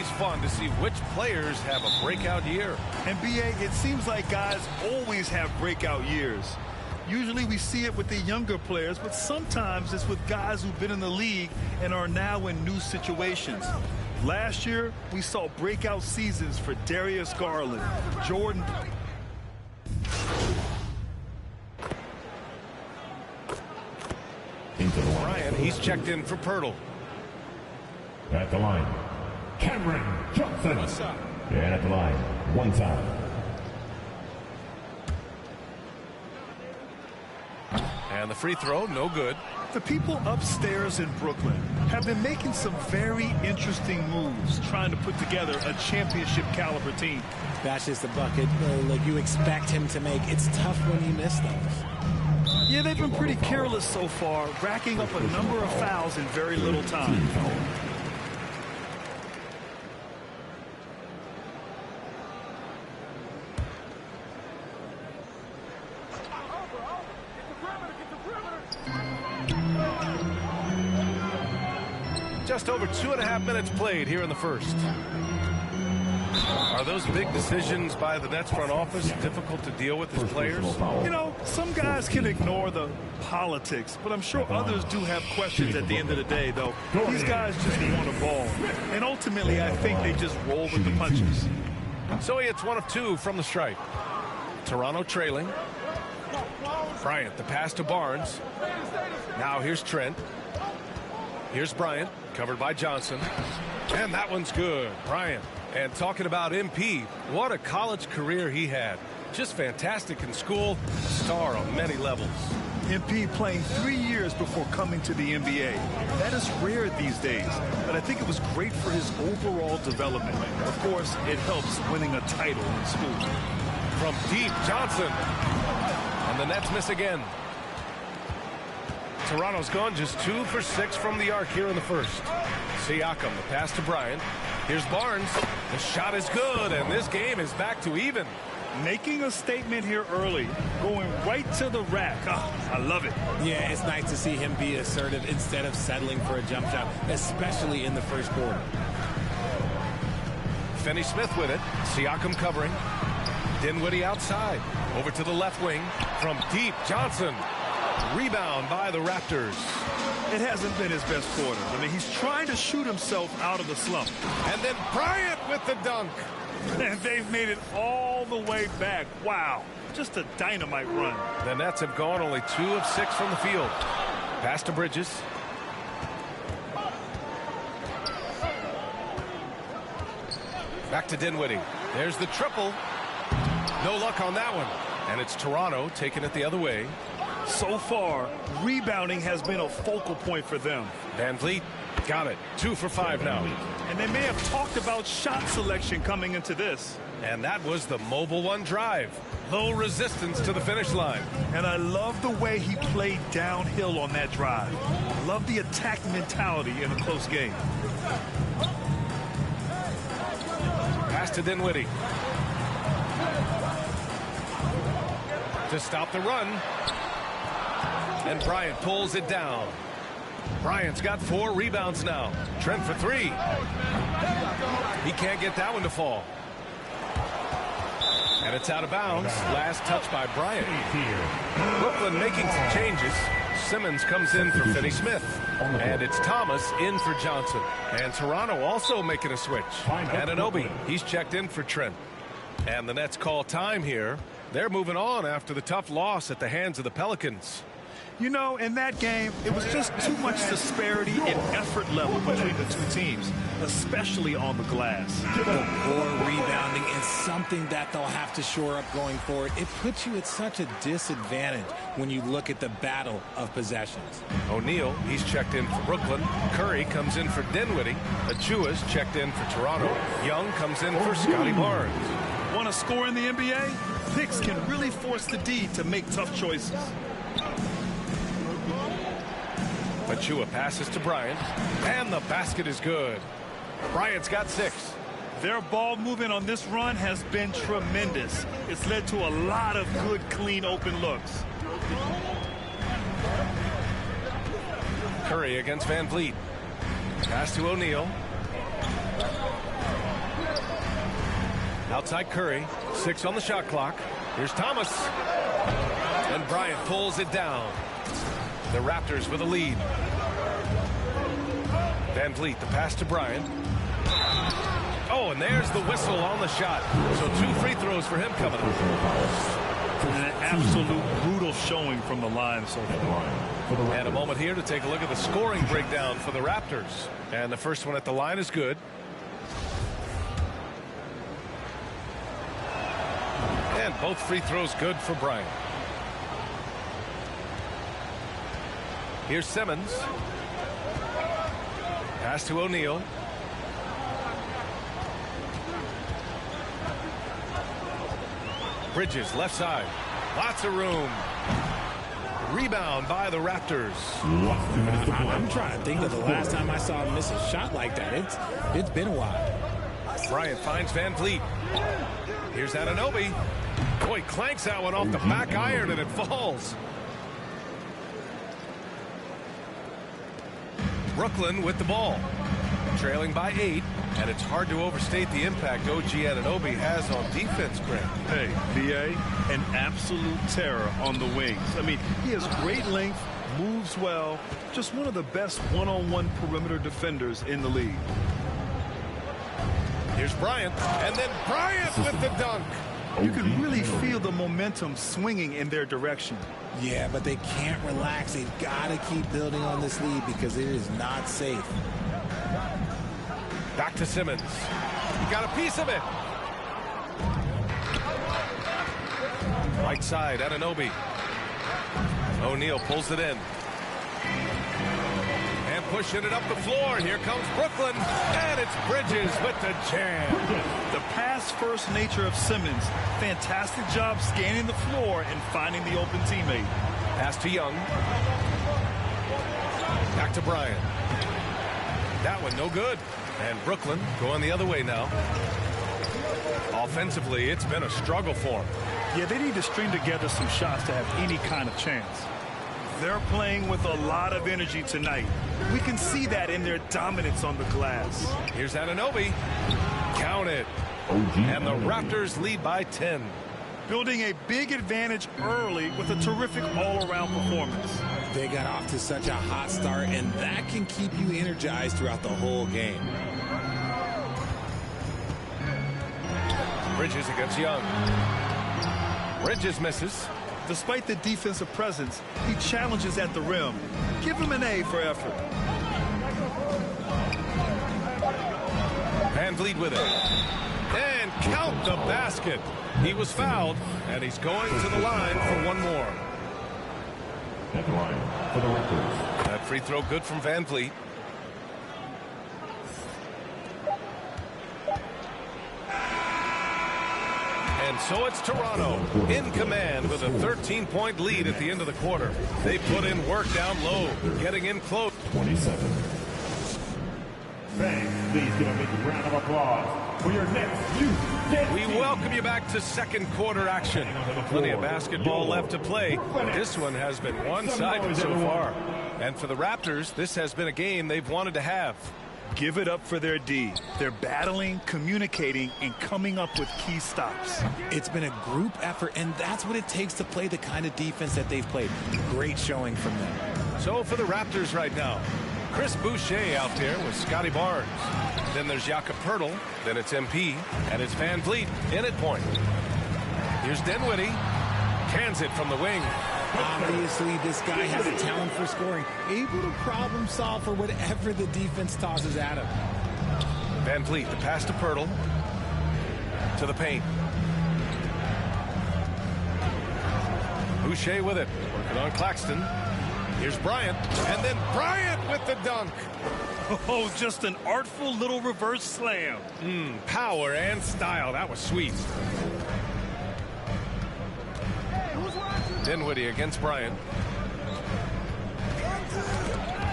always fun to see which players have a breakout year. And BA, it seems like guys always have breakout years. Usually we see it with the younger players, but sometimes it's with guys who've been in the league and are now in new situations. Last year, we saw breakout seasons for Darius Garland, Jordan. Bryant, he's checked in for Pirtle. At the line, Cameron Johnson. And at the line, one time. And the free throw, no good. The people upstairs in Brooklyn have been making some very interesting moves, trying to put together a championship caliber team. That's just a bucket like you expect him to make. It's tough when you miss those. Yeah, they've been pretty careless so far, racking up a number of fouls in very little time. Just over 2.5 minutes played here in the first. Are those big decisions by the Nets front office difficult to deal with as players? You know, some guys can ignore the politics, but I'm sure others do have questions at the end of the day, though. These guys just want a ball. And ultimately, I think they just roll with the punches. So he hits 1 of 2 from the stripe. Toronto trailing. Bryant, the pass to Barnes. Now here's Trent. Here's Bryant, covered by Johnson. And that one's good. Bryant. And talking about MP, what a college career he had. Just fantastic in school, a star on many levels. MP playing 3 years before coming to the NBA. That is rare these days, but I think it was great for his overall development. Of course, it helps winning a title in school. From deep, Johnson. And the Nets miss again. Toronto's gone just 2 for 6 from the arc here in the first. Siakam, the pass to Bryant. Here's Barnes. The shot is good, and this game is back to even. Making a statement here early, going right to the rack. Oh, I love it. Yeah, it's nice to see him be assertive instead of settling for a jump shot, especially in the first quarter. Finney-Smith with it. Siakam covering. Dinwiddie outside. Over to the left wing. From deep, Johnson. Rebound by the Raptors. It hasn't been his best quarter. I mean, he's trying to shoot himself out of the slump. And then Bryant with the dunk. And they've made it all the way back. Wow. Just a dynamite run. The Nets have gone only 2 of 6 from the field. Pass to Bridges. Back to Dinwiddie. There's the triple. No luck on that one. And it's Toronto taking it the other way. So far, rebounding has been a focal point for them. Van Vliet got it. 2 for 5 now. And they may have talked about shot selection coming into this. And that was the mobile one drive. Low resistance to the finish line. And I love the way he played downhill on that drive. Love the attack mentality in a close game. Pass to Dinwiddie. To stop the run. And Bryant pulls it down. Bryant's got 4 rebounds now. Trent for 3. He can't get that one to fall. And it's out of bounds. Last touch by Bryant. Brooklyn making some changes. Simmons comes in for Finney-Smith. And it's Thomas in for Johnson. And Toronto also making a switch. Anunoby, he's checked in for Trent. And the Nets call time here. They're moving on after the tough loss at the hands of the Pelicans. You know, in that game, it was just too much disparity in effort level between the two teams, especially on the glass. Poor rebounding is something that they'll have to shore up going forward. It puts you at such a disadvantage when you look at the battle of possessions. O'Neal, he's checked in for Brooklyn. Curry comes in for Dinwiddie. Achua's checked in for Toronto. Young comes in for Scotty Barnes. Want to score in the NBA? Picks can really force the D to make tough choices. Achua passes to Bryant, and the basket is good. Bryant's got 6. Their ball movement on this run has been tremendous. It's led to a lot of good, clean, open looks. Curry against Van Vliet. Pass to O'Neal. Outside Curry. 6 on the shot clock. Here's Thomas. And Bryant pulls it down. The Raptors with a lead. Van Vliet, the pass to Bryant. Oh, and there's the whistle on the shot. So 2 free throws for him coming up. An absolute brutal showing from the line so far. And a moment here to take a look at the scoring breakdown for the Raptors. And the first one at the line is good. And both free throws good for Bryant. Here's Simmons. Pass to O'Neal. Bridges left side. Lots of room. Rebound by the Raptors. I'm trying to think of the last time I saw him miss a shot like that. It's been a while. Bryant finds Van Vliet. Here's Anunoby. Boy, clanks that one off the back iron and it falls. Brooklyn with the ball. Trailing by 8. And it's hard to overstate the impact OG Anunoby has on defense, Grant. Hey, B.A., an absolute terror on the wings. I mean, he has great length, moves well, just one of the best one-on-one perimeter defenders in the league. Here's Bryant, and then Bryant with the dunk. You can really feel the momentum swinging in their direction. Yeah, but they can't relax. They've got to keep building on this lead because it is not safe. Back to Simmons. He got a piece of it. Right side, Anunoby. O'Neal pulls it in. And pushing it up the floor. Here comes Brooklyn. And it's Bridges with the jam. The pass-first nature of Simmons. Fantastic job scanning the floor and finding the open teammate. Pass to Young. Back to Bryant. That one no good. And Brooklyn going the other way now. Offensively, it's been a struggle for them. Yeah, they need to string together some shots to have any kind of chance. They're playing with a lot of energy tonight. We can see that in their dominance on the glass. Here's Anunoby. Count it. And the Raptors lead by 10. Building a big advantage early with a terrific all-around performance. They got off to such a hot start, and that can keep you energized throughout the whole game. Bridges against Young. Bridges misses. Despite the defensive presence, he challenges at the rim. Give him an A for effort. Van Vliet with it. And count the basket. He was fouled, and he's going to the line for one more. At the line for the Raptors. That free throw good from Van Vliet. And so it's Toronto in command with a 13-point lead at the end of the quarter. They put in work down low, getting in close. 27. Fans, please give a big round of applause for your next youth. We welcome you back to second quarter action. Plenty of basketball left to play. This one has been one-sided so far. And for the Raptors, this has been a game they've wanted to have. Give it up for their D. They're battling, communicating, and coming up with key stops. It's been a group effort, and that's what it takes to play the kind of defense that they've played. Great showing from them. So for the Raptors right now, Chris Boucher out there with Scotty Barnes. Then there's Jakob Poeltl. Then it's MP. And it's Van Vliet in at point. Here's Dinwiddie. Cans it from the wing. Obviously, this guy has a talent for scoring. Able to problem solve for whatever the defense tosses at him. Van Vliet, the pass to Poeltl. To the paint. Boucher with it. Working on Claxton. Here's Bryant. And then Bryant with the dunk. Oh, just an artful little reverse slam. Power and style. That was sweet. Dinwiddie against Bryant.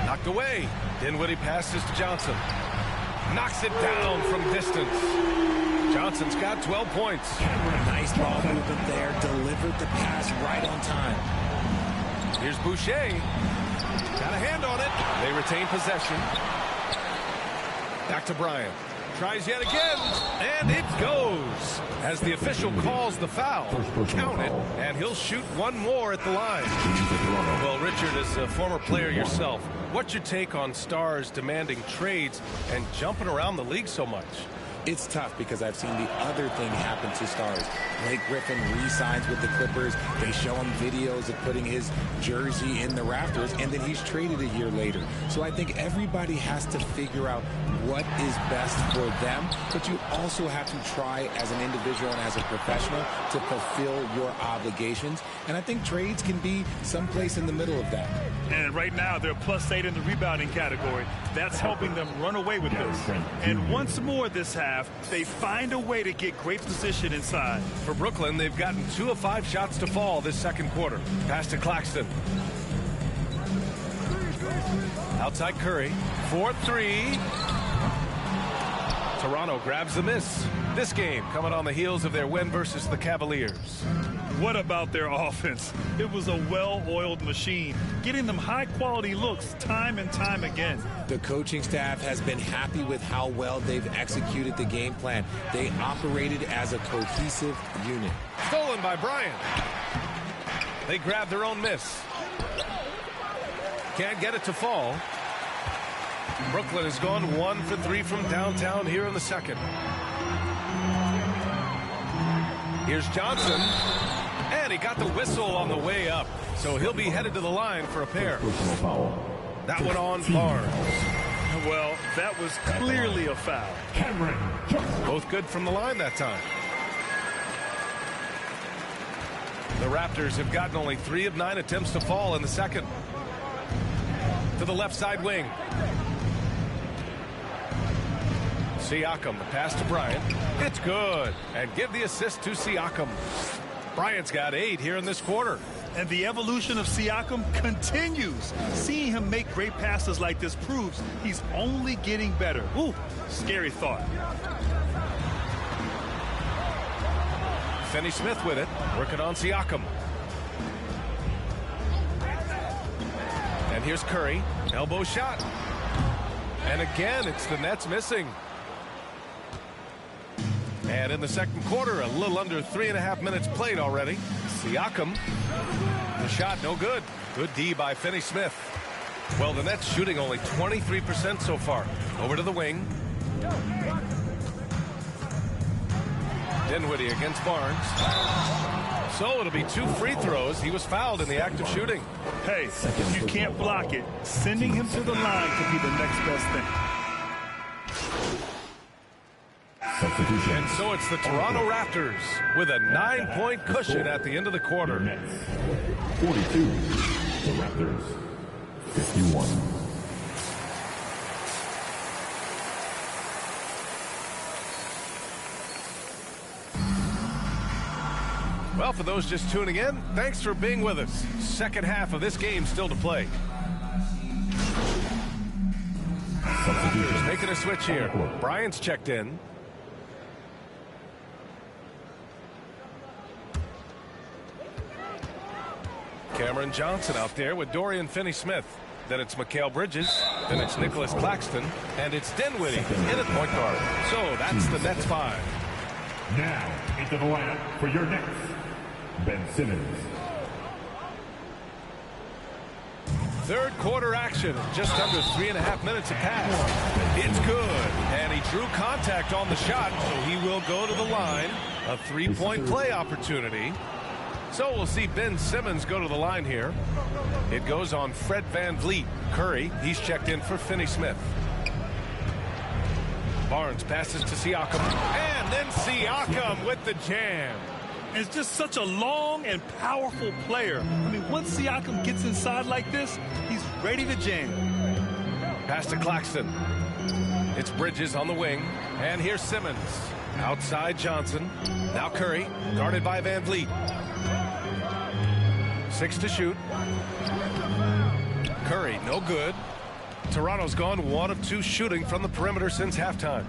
Knocked away. Dinwiddie passes to Johnson. Knocks it down from distance. Johnson's got 12 points. Nice ball movement there. Delivered the pass right on time. Here's Boucher. Got a hand on it. They retain possession. Back to Bryant. Tries yet again, and it goes. As the official calls the foul, count it, and he'll shoot one more at the line. Well, Richard, as a former player yourself, what's your take on stars demanding trades and jumping around the league so much? It's tough because I've seen the other thing happen to stars. Blake Griffin re-signs with the Clippers. They show him videos of putting his jersey in the rafters, and then he's traded a year later. So I think everybody has to figure out what is best for them, but you also have to try as an individual and as a professional to fulfill your obligations. And I think trades can be someplace in the middle of that. And right now, they're +8 in the rebounding category. That's helping them run away with this. And once more this half, they find a way to get great position inside. For Brooklyn, they've gotten 2 of 5 shots to fall this second quarter. Pass to Claxton. Outside Curry. 4-3. Toronto grabs the miss. This game coming on the heels of their win versus the Cavaliers. What about their offense? It was a well-oiled machine, getting them high-quality looks time and time again. The coaching staff has been happy with how well they've executed the game plan. They operated as a cohesive unit. Stolen by Bryant. They grab their own miss. Can't get it to fall. Brooklyn has gone 1 for 3 from downtown here in the second. Here's Johnson. And he got the whistle on the way up. So he'll be headed to the line for a pair. That one on Barnes. Well, that was clearly a foul. Both good from the line that time. The Raptors have gotten only 3 of 9 attempts to fall in the second. To the left side wing. Siakam, the pass to Bryant. It's good. And give the assist to Siakam. Bryant's got 8 here in this quarter. And the evolution of Siakam continues. Seeing him make great passes like this proves he's only getting better. Ooh, scary thought. Finney-Smith with it, working on Siakam. And here's Curry, elbow shot. And again, it's the Nets missing. And in the second quarter, a little under 3.5 minutes played already. Siakam, the shot no good. Good D by Finney-Smith. Well, the Nets shooting only 23% so far. Over to the wing. Dinwiddie against Barnes. So it'll be 2 free throws. He was fouled in the act of shooting. Hey, if you can't block it, sending him to the line could be the next best thing. Substitution. And so it's the Toronto Raptors with a 9-point cushion at the end of the quarter. 42. The Raptors 51. Well, for those just tuning in, thanks for being with us. Second half of this game still to play. Substitution. Making a switch here. Bryant's checked in. Cameron Johnson out there with Dorian Finney-Smith. Then it's Mikal Bridges. Then it's Nicholas Claxton. And it's Dinwiddie in at point guard. So that's the Nets 5. Now into the lineup for your Nets, Ben Simmons. Third quarter action. Just under 3.5 minutes have passed. It's good. And he drew contact on the shot. So he will go to the line. A 3-point play opportunity. So we'll see Ben Simmons go to the line here. It goes on Fred VanVleet. Curry, he's checked in for Finney-Smith. Barnes passes to Siakam. And then Siakam with the jam. It's just such a long and powerful player. I mean, once Siakam gets inside like this, he's ready to jam. Pass to Claxton. It's Bridges on the wing. And here's Simmons. Outside Johnson. Now Curry, guarded by VanVleet. 6 to shoot. Curry, no good. Toronto's gone 1 of 2 shooting from the perimeter since halftime.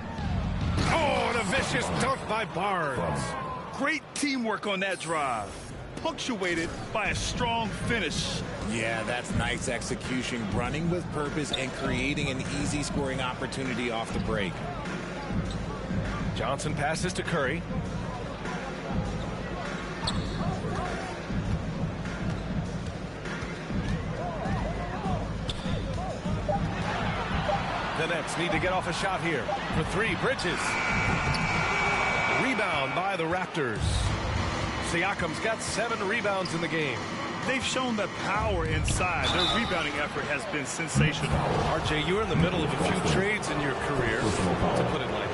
Oh, and a vicious dunk by Barnes. Great teamwork on that drive, punctuated by a strong finish. Yeah, that's nice execution, running with purpose and creating an easy scoring opportunity off the break. Johnson passes to Curry. The Nets need to get off a shot here. For three, Bridges. Rebound by the Raptors. Siakam's got 7 rebounds in the game. They've shown that power inside. Their rebounding effort has been sensational. RJ, you were in the middle of a few trades in your career, to put it lightly.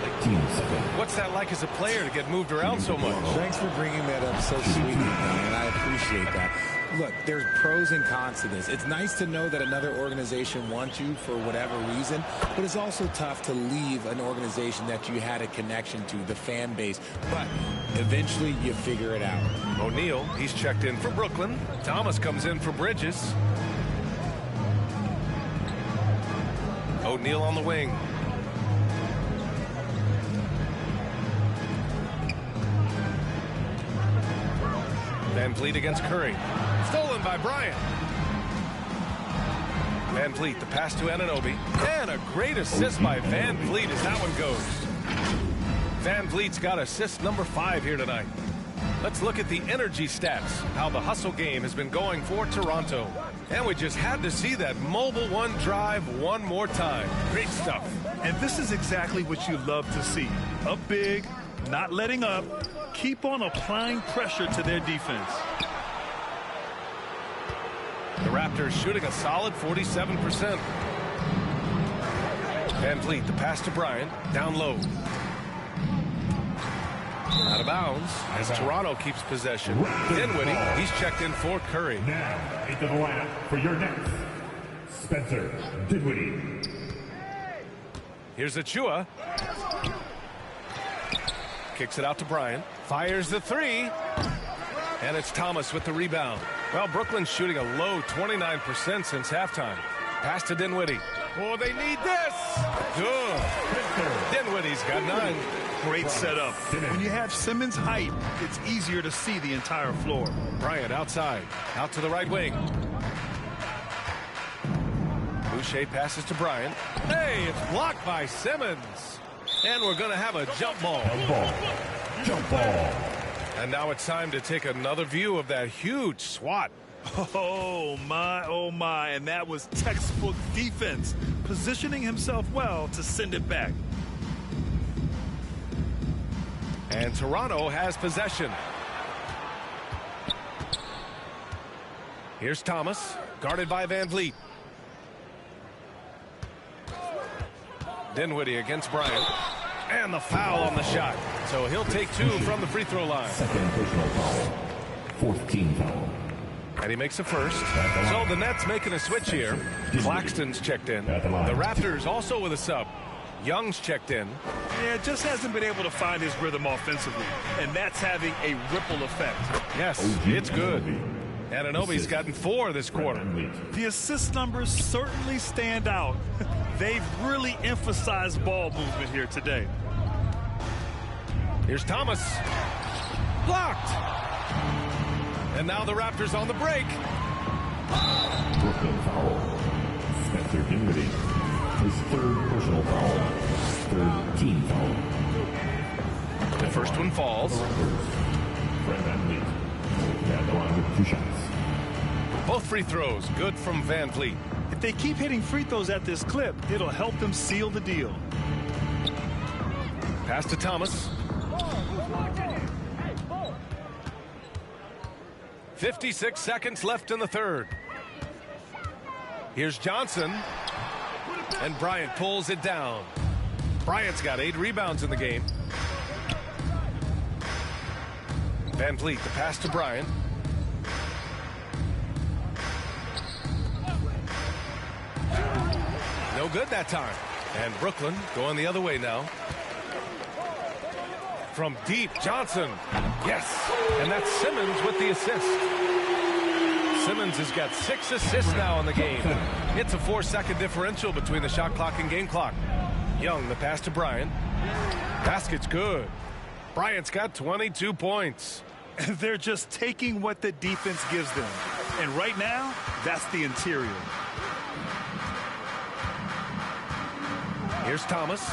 What's that like as a player to get moved around so much? Thanks for bringing that up so sweetly, Brian. I appreciate that. Look, there's pros and cons to this. It's nice to know that another organization wants you for whatever reason, but it's also tough to leave an organization that you had a connection to, the fan base. But eventually you figure it out. O'Neal, he's checked in for Brooklyn. Thomas comes in for Bridges. O'Neal on the wing. Van Vliet against Curry. Stolen by Bryant. Van Vliet, the pass to Anunoby. And a great assist by Van Vliet as that one goes. Van Vliet's got assist number 5 here tonight. Let's look at the energy stats, how the hustle game has been going for Toronto. And we just had to see that mobile one drive one more time. Great stuff. And this is exactly what you love to see. Up big, not letting up, keep on applying pressure to their defense. The Raptors shooting a solid 47%. Van Vliet, the pass to Bryant, down low. Out of bounds as Toronto keeps possession. Dinwiddie, he's checked in for Curry. Now into the lineup for your next, Spencer Dinwiddie. Here's Achua. Kicks it out to Bryant. Fires the 3. And it's Thomas with the rebound. Well, Brooklyn's shooting a low 29% since halftime. Pass to Dinwiddie. Oh, they need this. Good. Dinwiddie's got 9. Great setup. When you have Simmons' height, it's easier to see the entire floor. Bryant outside. Out to the right wing. Boucher passes to Bryant. Hey, it's blocked by Simmons. And we're going to have a jump ball. Jump ball. And now it's time to take another view of that huge swat. Oh, my. And that was textbook defense, positioning himself well to send it back. And Toronto has possession. Here's Thomas, guarded by Van Vliet. Dinwiddie against Bryant. And the foul on the shot. So he'll take 2 from the free throw line. Second personal foul. 4th team foul. And he makes a first. So the Nets making a switch here. Claxton's checked in. The Raptors also with a sub. Young's checked in. Yeah, just hasn't been able to find his rhythm offensively. And that's having a ripple effect. Yes, it's good. Anunoby's gotten 4 this quarter. The assist numbers certainly stand out. They've really emphasized ball movement here today. Here's Thomas. Blocked. And now the Raptors on the break. Brooklyn foul. Spencer Dinwiddie. His 3rd personal foul. 3rd team foul. The first one falls. Fred VanVleet. At the line with 2 shots. Both free throws good from Van Vliet. If they keep hitting free throws at this clip, it'll help them seal the deal. Pass to Thomas. 56 seconds left in the 3rd. Here's Johnson. And Bryant pulls it down. Bryant's got 8 rebounds in the game. Van Vliet, the pass to Bryant. No good that time. And Brooklyn going the other way now. From deep, Johnson. Yes. And that's Simmons with the assist. Simmons has got 6 assists now in the game. It's a 4-second differential between the shot clock and game clock. Young, the pass to Bryant. Basket's good. Bryant's got 22 points. They're just taking what the defense gives them. And right now, that's the interior. Here's Thomas.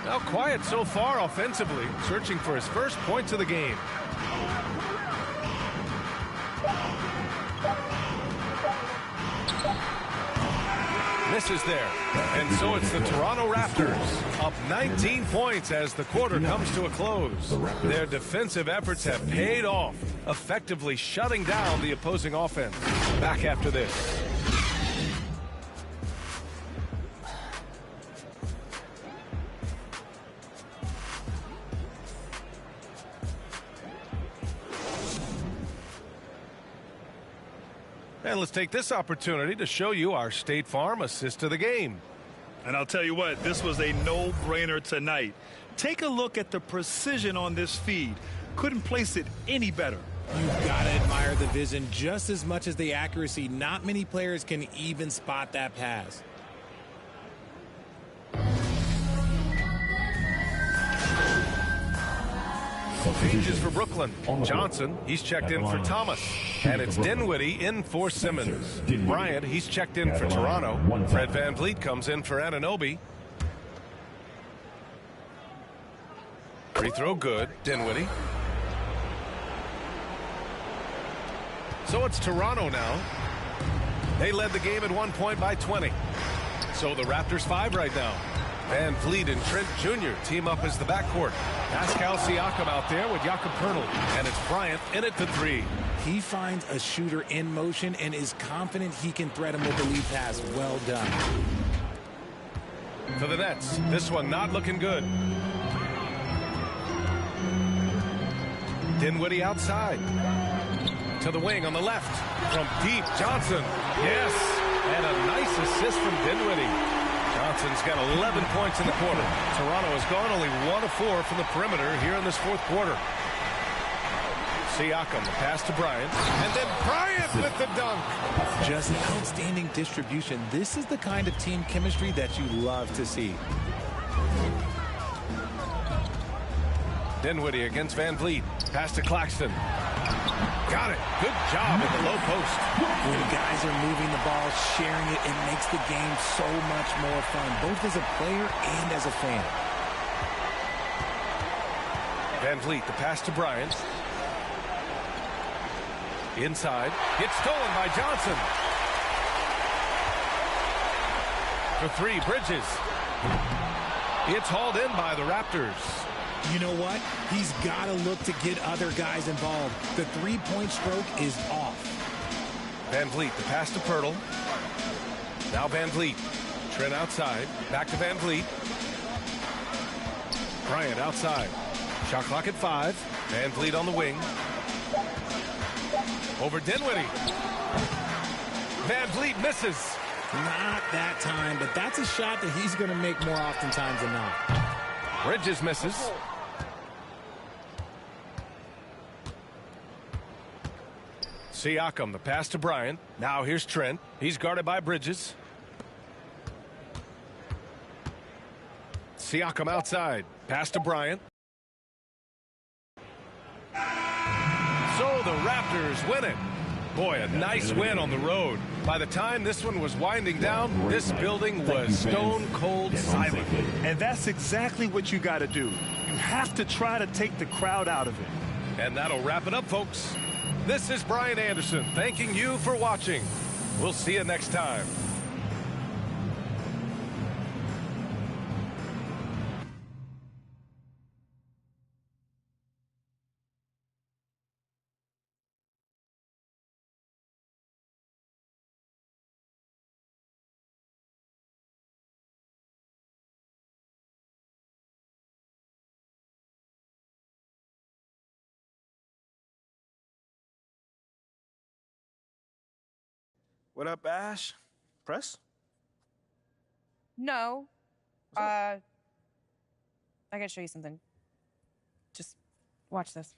Now quiet so far offensively, searching for his first points of the game. Misses there. And so it's the Toronto Raptors up 19 points as the quarter comes to a close. Their defensive efforts have paid off, effectively shutting down the opposing offense. Back after this. And let's take this opportunity to show you our State Farm assist of the game. And I'll tell you what, this was a no-brainer tonight. Take a look at the precision on this feed. Couldn't place it any better. You've got to admire the vision just as much as the accuracy. Not many players can even spot that pass. Changes for Brooklyn. Johnson, he's checked in for Thomas. And it's Dinwiddie in for Simmons. Bryant, he's checked in for Toronto. Fred VanVleet comes in for Anunoby. Free throw good. Dinwiddie. So it's Toronto now. They led the game at 1 point by 20. So the Raptors 5 right now. VanVleet and Trent Jr. team up as the backcourt. Pascal Siakam out there with Jakob Poeltl. And it's Bryant in it for 3. He finds a shooter in motion and is confident he can thread him with the lead pass. Well done. For the Nets, this one not looking good. Dinwiddie outside. To the wing on the left. From deep, Johnson. Yes. And a nice assist from Dinwiddie. Johnson's got 11 points in the quarter. Toronto has gone only 1 of 4 from the perimeter here in this fourth quarter. Siakam, the pass to Bryant. And then Bryant with the dunk. Just outstanding distribution. This is the kind of team chemistry that you love to see. Dinwiddie against VanVleet. Pass to Claxton. Got it. Good job at the low post. When guys are moving the ball, sharing it, it makes the game so much more fun, both as a player and as a fan. VanVleet, the pass to Bryant. Inside. Gets stolen by Johnson. For 3, Bridges. It's hauled in by the Raptors. You know what? He's got to look to get other guys involved. The three-point stroke is off. VanVleet, the pass to Poeltl. Now VanVleet. Trent outside. Back to VanVleet. Bryant outside. Shot clock at 5. VanVleet on the wing. Over Dinwiddie. VanVleet misses. Not that time, but that's a shot that he's going to make more oftentimes than not. Bridges misses. Siakam, the pass to Bryant. Now here's Trent. He's guarded by Bridges. Siakam outside. Pass to Bryant. So the Raptors win it. Boy, a nice win on the road. By the time this one was winding down, this building was stone cold silent. And that's exactly what you got to do. You have to try to take the crowd out of it. And that'll wrap it up, folks. This is Brian Anderson thanking you for watching. We'll see you next time. What up, Ash? Press? No. I gotta show you something. Just watch this.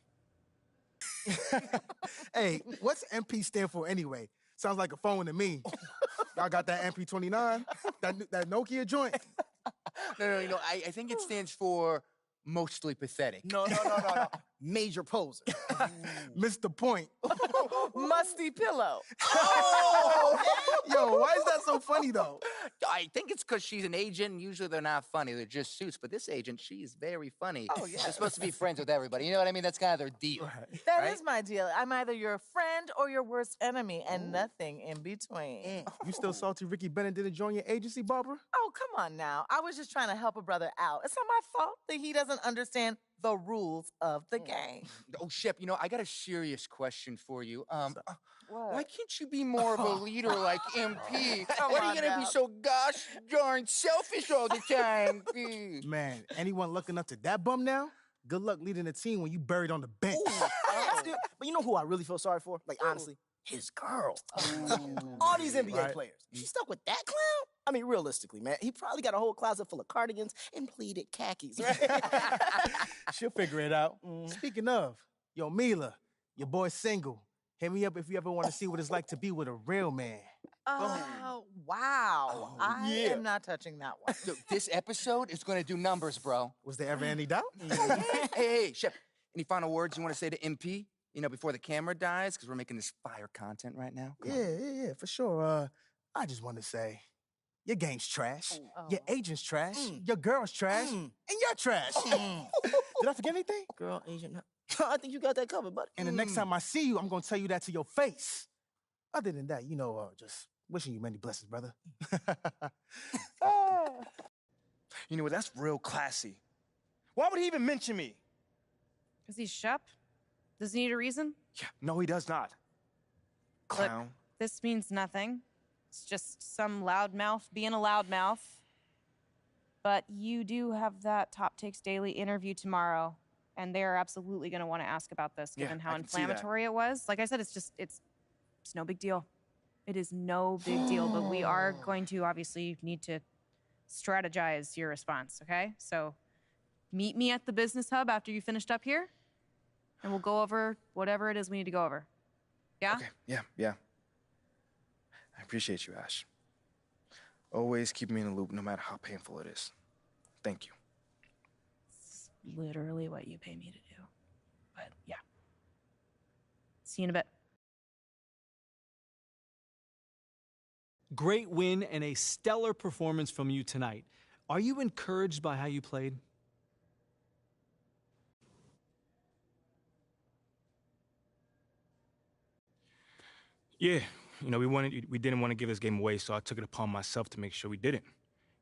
Hey, what's MP stand for anyway? Sounds like a phone to me. Y'all got that MP29? That Nokia joint? No, I think it stands for mostly pathetic. No. Major poser. Mr. Point. Musty pillow. Oh! Yo, why is that so funny, though? I think it's because she's an agent, and usually they're not funny. They're just suits. But this agent, she's very funny. Oh, yeah. They're supposed to be friends with everybody. You know what I mean? That's kind of their deal. Right. That is my deal. I'm either your friend or your worst enemy, and nothing in between. You still salty Ricky Bennett didn't join your agency, Barbara? Oh, come on now. I was just trying to help a brother out. It's not my fault that he doesn't understand the rules of the game. Oh, Shep, you know, I got a serious question for you. What? Why can't you be more of a leader like MP? Come Why are on you gonna now. be so gosh darn selfish all the time? Man, anyone lucky enough to that bum now? Good luck leading a team when you buried on the bench. That's good. But you know who I really feel sorry for? Like, honestly? His girl. All these NBA players. She stuck with that clown? I mean, realistically, man, he probably got a whole closet full of cardigans and pleated khakis, right? She'll figure it out. Speaking of, yo, Mila, your boy's single. Hit me up if you ever want to see what it's like to be with a real man. Oh, wow. I am not touching that one. So this episode is gonna do numbers, bro. Was there ever any doubt? Hey, Shep, any final words you want to say to MP? You know, before the camera dies, because we're making this fire content right now. Come on. Yeah, for sure. I just want to say, your game's trash. Your agent's trash. Your girl's trash. And you're trash. Did I forget anything? Girl, agent. I think you got that covered, buddy. And the next time I see you, I'm going to tell you that to your face. Other than that, you know, just wishing you many blessings, brother. You know what? That's real classy. Why would he even mention me? Because he's Shep? Does he need a reason? Yeah, no, he does not. Clown. Look, this means nothing. It's just some loudmouth being a loudmouth. But you do have that Top Takes Daily interview tomorrow, and they're absolutely going to want to ask about this, given how I can see that. inflammatory it was. Like I said, it's no big deal. It is no big deal, but we are going to obviously need to strategize your response, okay? So meet me at the business hub after you finished up here, and we'll go over whatever it is we need to go over. Yeah? Okay, yeah. I appreciate you, Ash. Always keep me in the loop, no matter how painful it is. Thank you. It's literally what you pay me to do. But yeah. See you in a bit. Great win and a stellar performance from you tonight. Are you encouraged by how you played? Yeah, you know, we didn't want to give this game away, so I took it upon myself to make sure we didn't.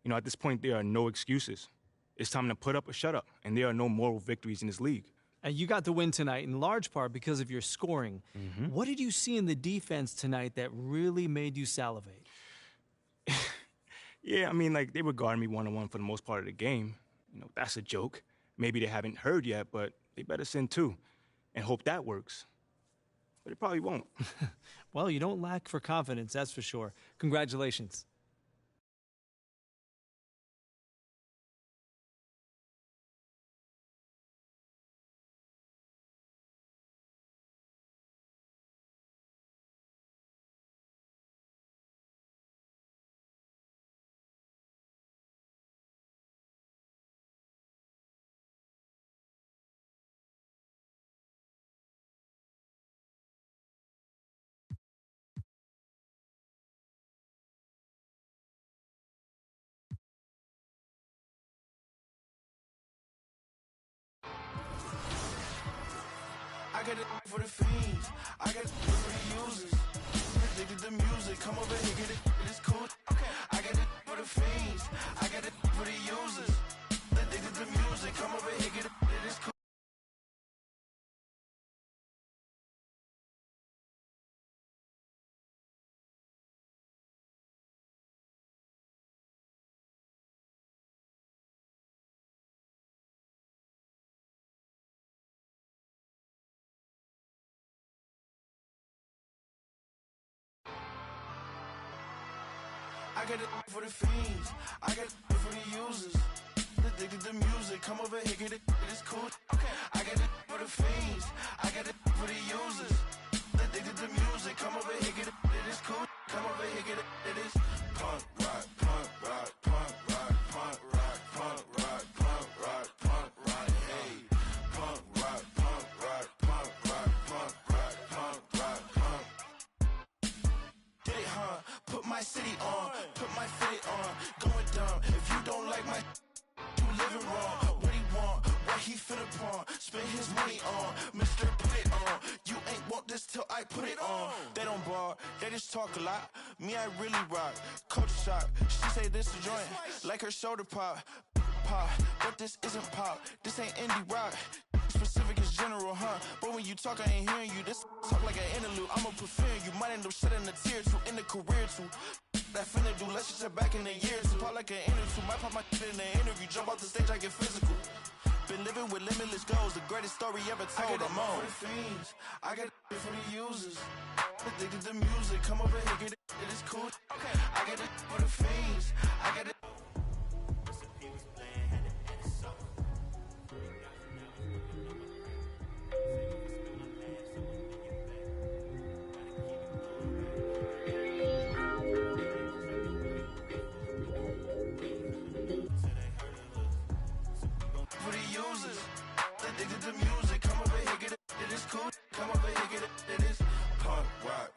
You know, at this point, there are no excuses. It's time to put up or shut up, and there are no moral victories in this league. And you got the win tonight in large part because of your scoring. What did you see in the defense tonight that really made you salivate? Yeah, I mean, like, they were guarding me one-on-one for the most part of the game. You know, that's a joke. Maybe they haven't heard yet, but they better send two and hope that works. But it probably won't. Well, you don't lack for confidence, that's for sure. Congratulations. I got it for the fiends. I got it for the users. Addicted to music. Come over here, get it. It's cool. Okay. I got it for the fiends. I got it for the users. Addicted to music. Come over here, get it. It's cool. I got it for the fiends. I got it for the users. Addicted to music. Come over here, get it. It's cool. Okay. I got it for the fiends. I got it for the users. Addicted to music. Come over here, get it. It's cool. Come over here, get it. It is punk rock, punk rock, punk rock, punk rock, punk rock, punk rock, punk rock. my city on, put my fitted on, going dumb. If you don't like my, you living wrong. What he want, what he finna pawn, spend his money on, Mr. Put it on. You ain't want this till I put it on. They don't bar, they just talk a lot. Me, I really rock. Culture shock. She say this a joint, like her shoulder pop. Pop, but this isn't pop. This ain't indie rock. Specific is general, huh? But when you talk, I ain't hearing you. This talk like an interlude. I'ma prefer you. Might end up shedding a tear too in the career too. That finna do. Let's just check back in the years. Pop like an interview. Might pop my in the interview. Jump off the stage, I get physical. Been living with limitless goals. The greatest story ever told. I'm on. For the fiends, I got it for the users. Addicted to music. Come over here, get it. It is cool. Okay, I got it for the fiends. I got it. For the users, addicted to music. Come over here, get it. It is cool. Come over here, get it. It is punk rock.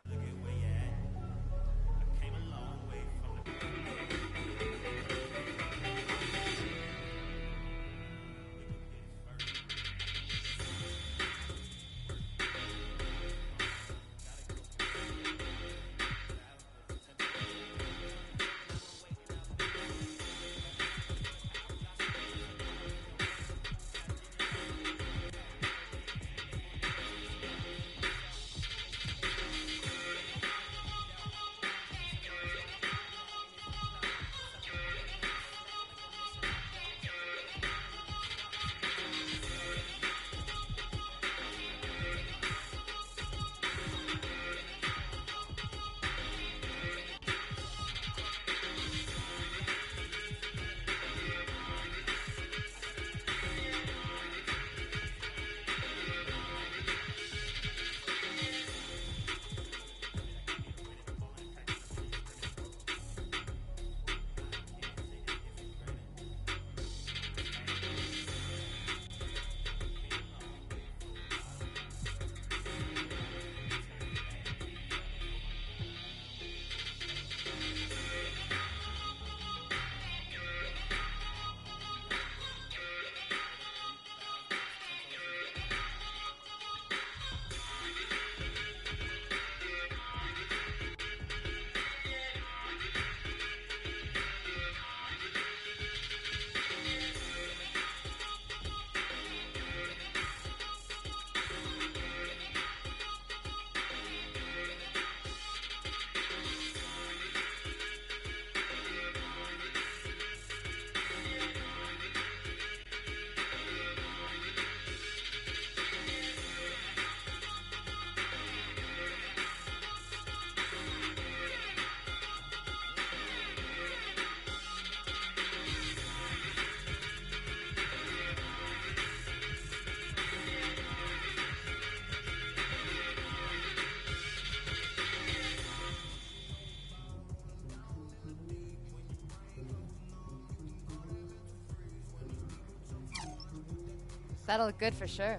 That'll look good for sure.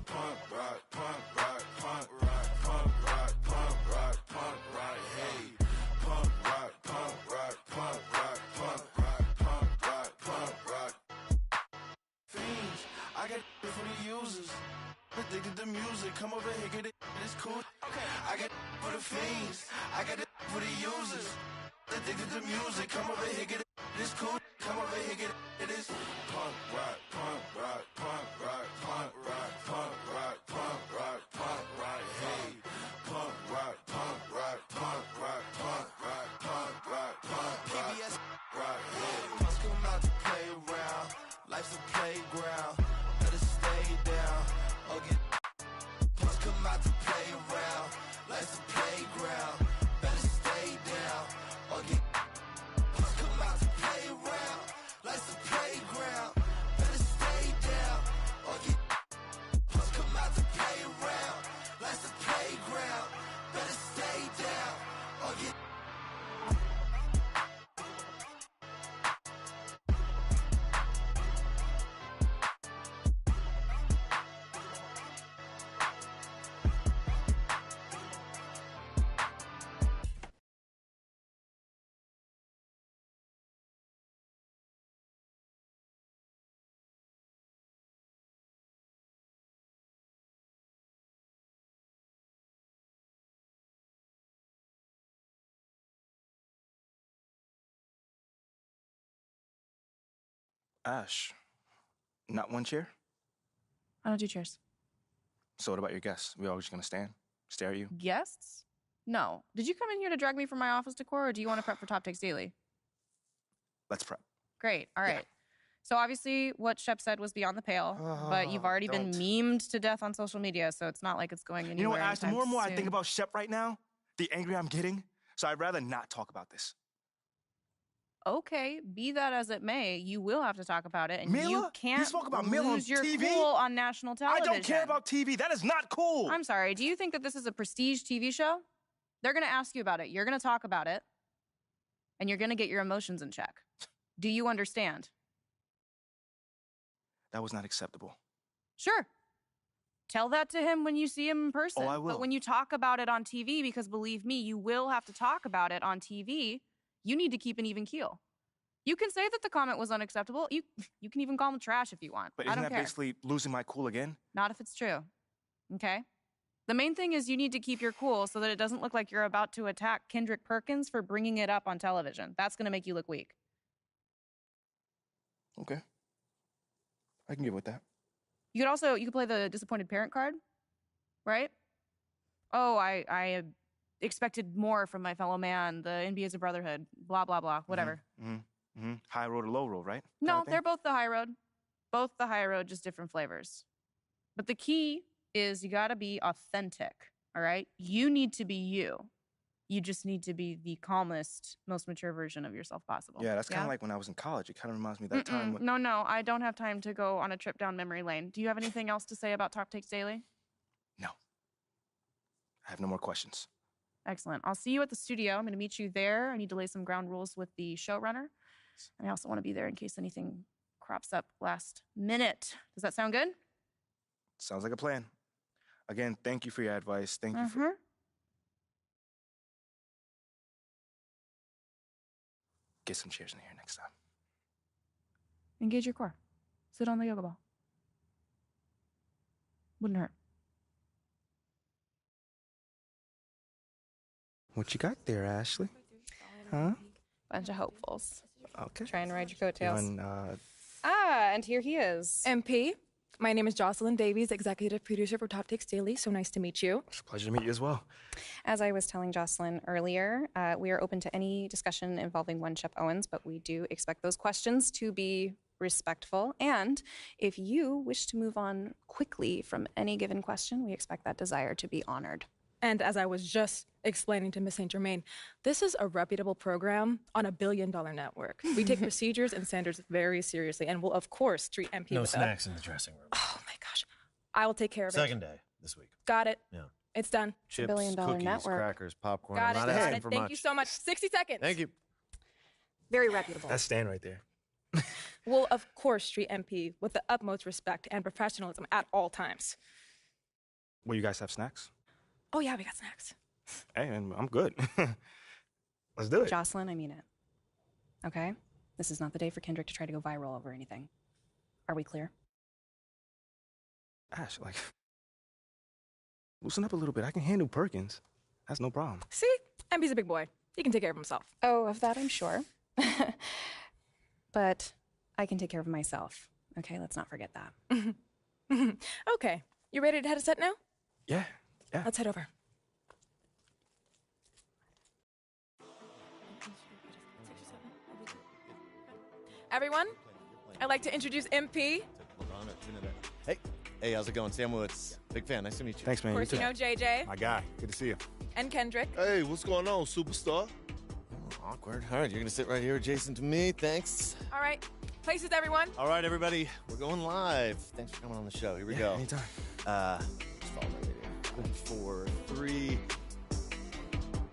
Punk rock, punk rock, punk rock, punk rock, punk rock, punk rock, hey. Punk rock, punk rock, punk rock, punk rock, punk rock, punk rock. Fiends, I got it for the users. Addicted to music, come over here, get it. It's cool. Okay, I got it for the fiends. I got it for the users. Addicted to music, come over here, get it. It's cool. Come over here, get it. It is punk rock, punk rock, punk rock, punk rock, punk rock, punk rock, punk rock, hey. Punk rock, punk rock, punk rock, punk rock, punk rock, punk rock, PBS rock, hey. Punks come out to play around. Life's a playground. Better stay down or get. Punks come out to play around. Life's a playground. Better stay down or get. Punks come out to play around. Life's a playground. Better stay down or get. Punks come out to play around. Life's a playground. Ash, not one chair? I don't do chairs. So what about your guests? We all just gonna stand, stare at you? Guests? No. Did you come in here to drag me from my office decor, or do you want to prep for Top Takes Daily? Let's prep. Great. All right. So obviously what Shep said was beyond the pale, but you've already been memed to death on social media, so it's not like it's going anywhere. You know what, Ash? The more and more I soon. think about Shep right now, the angrier I'm getting. So I'd rather not talk about this. Okay, be that as it may, you will have to talk about it, and Mila? you can't You spoke about Mila on lose your TV? cool on national television. I don't care about TV. That is not cool. I'm sorry. Do you think that this is a prestige TV show? They're going to ask you about it. You're going to talk about it, and you're going to get your emotions in check. Do you understand? That was not acceptable. Sure. Tell that to him when you see him in person. Oh, I will. But when you talk about it on TV, because believe me, you will have to talk about it on TV, you need to keep an even keel. You can say that the comment was unacceptable. You can even call him trash if you want. But I isn't don't that care. basically losing my cool again? Not if it's true. Okay? The main thing is you need to keep your cool so that it doesn't look like you're about to attack Kendrick Perkins for bringing it up on television. That's going to make you look weak. Okay. I can get with that. You could play the disappointed parent card, right? Oh, I expected more from my fellow man. The NBA is a brotherhood. Blah, blah, blah. Whatever. High road or low road, right? No, they're both the high road. Both the high road, just different flavors. But the key is you got to be authentic, all right? You need to be you. You just need to be the calmest, most mature version of yourself possible. Yeah, that's kind of like when I was in college. It kind of reminds me of that time when... No, I don't have time to go on a trip down memory lane. Do you have anything else to say about Top Takes Daily? No. I have no more questions. Excellent. I'll see you at the studio. I'm going to meet you there. I need to lay some ground rules with the showrunner. And I also want to be there in case anything crops up last minute. Does that sound good? Sounds like a plan. Again, thank you for your advice. Thank you for... Get some chairs in here next time. Engage your core. Sit on the yoga ball. Wouldn't hurt. What you got there, Ashley? Huh? Bunch of hopefuls. Okay. Try and ride your coattails. And, and here he is. MP, my name is Jocelyn Davies, executive producer for Top Takes Daily. So nice to meet you. It's a pleasure to meet you as well. As I was telling Jocelyn earlier, we are open to any discussion involving one Shep Owens, but we do expect those questions to be respectful. And if you wish to move on quickly from any given question, we expect that desire to be honored. And as I was just explaining to Ms. St. Germain, this is a reputable program on a billion-dollar network. We take procedures and standards very seriously and will, of course, treat MP No with snacks in the dressing room. Oh, my gosh. I will take care of it. Second day this week. Got it. Yeah. It's done. Chips, billion-dollar cookies, network. crackers, popcorn. Got it. I'm not Got asking it. for Thank much. you so much. 60 seconds. Thank you. Very reputable. That's Stan right there. We'll, of course, treat MP with the utmost respect and professionalism at all times. Well, you guys have snacks? Oh, yeah, we got snacks. Hey, and I'm good. Let's do it. Jocelyn, I mean it. Okay? This is not the day for Kendrick to try to go viral over anything. Are we clear? Ash, like, loosen up a little bit. I can handle Perkins. That's no problem. See? MP's a big boy. He can take care of himself. Oh, of that I'm sure. But I can take care of myself. Okay, let's not forget that. Okay. You ready to head to set now? Yeah. Let's head over. Everyone, I'd like to introduce MP. Hey, how's it going? Sam Woods. Big fan. Nice to meet you. Thanks, man. Of course, you know JJ. My guy. Good to see you. And Kendrick. Hey, what's going on, superstar? Awkward. All right, you're going to sit right here adjacent to me. Thanks. All right. Places, everyone. All right, everybody. We're going live. Thanks for coming on the show. Here we go. Anytime. Just follow my video. 4, 3.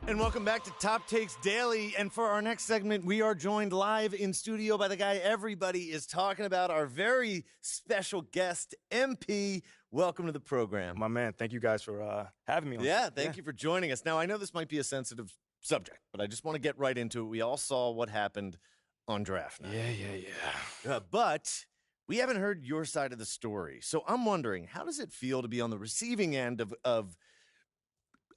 And welcome back to Top Takes Daily. And for our next segment, we are joined live in studio by the guy everybody is talking about, our very special guest, MP. Welcome to the program. My man, thank you guys for having me on. Yeah, thank you for joining us. Now, I know this might be a sensitive subject, but I just want to get right into it. We all saw what happened on draft night. Yeah. But we haven't heard your side of the story. So I'm wondering, how does it feel to be on the receiving end of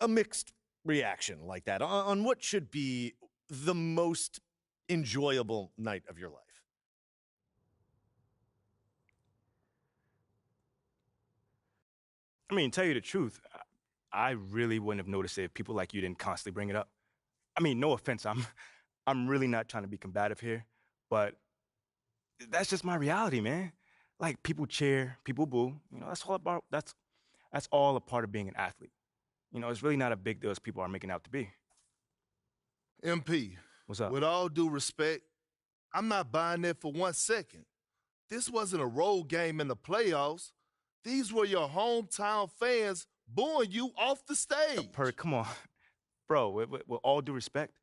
a mixed reaction like that on what should be the most enjoyable night of your life? I mean, tell you the truth, I really wouldn't have noticed it if people like you didn't constantly bring it up. I mean, no offense, I'm really not trying to be combative here, but that's just my reality, man. Like, people cheer, people boo. You know, that's all a part of being an athlete. You know, it's really not a big deal as people are making out to be. MP. What's up? With all due respect, I'm not buying that for 1 second. This wasn't a road game in the playoffs. These were your hometown fans booing you off the stage. Perk, come on. Bro, with all due respect,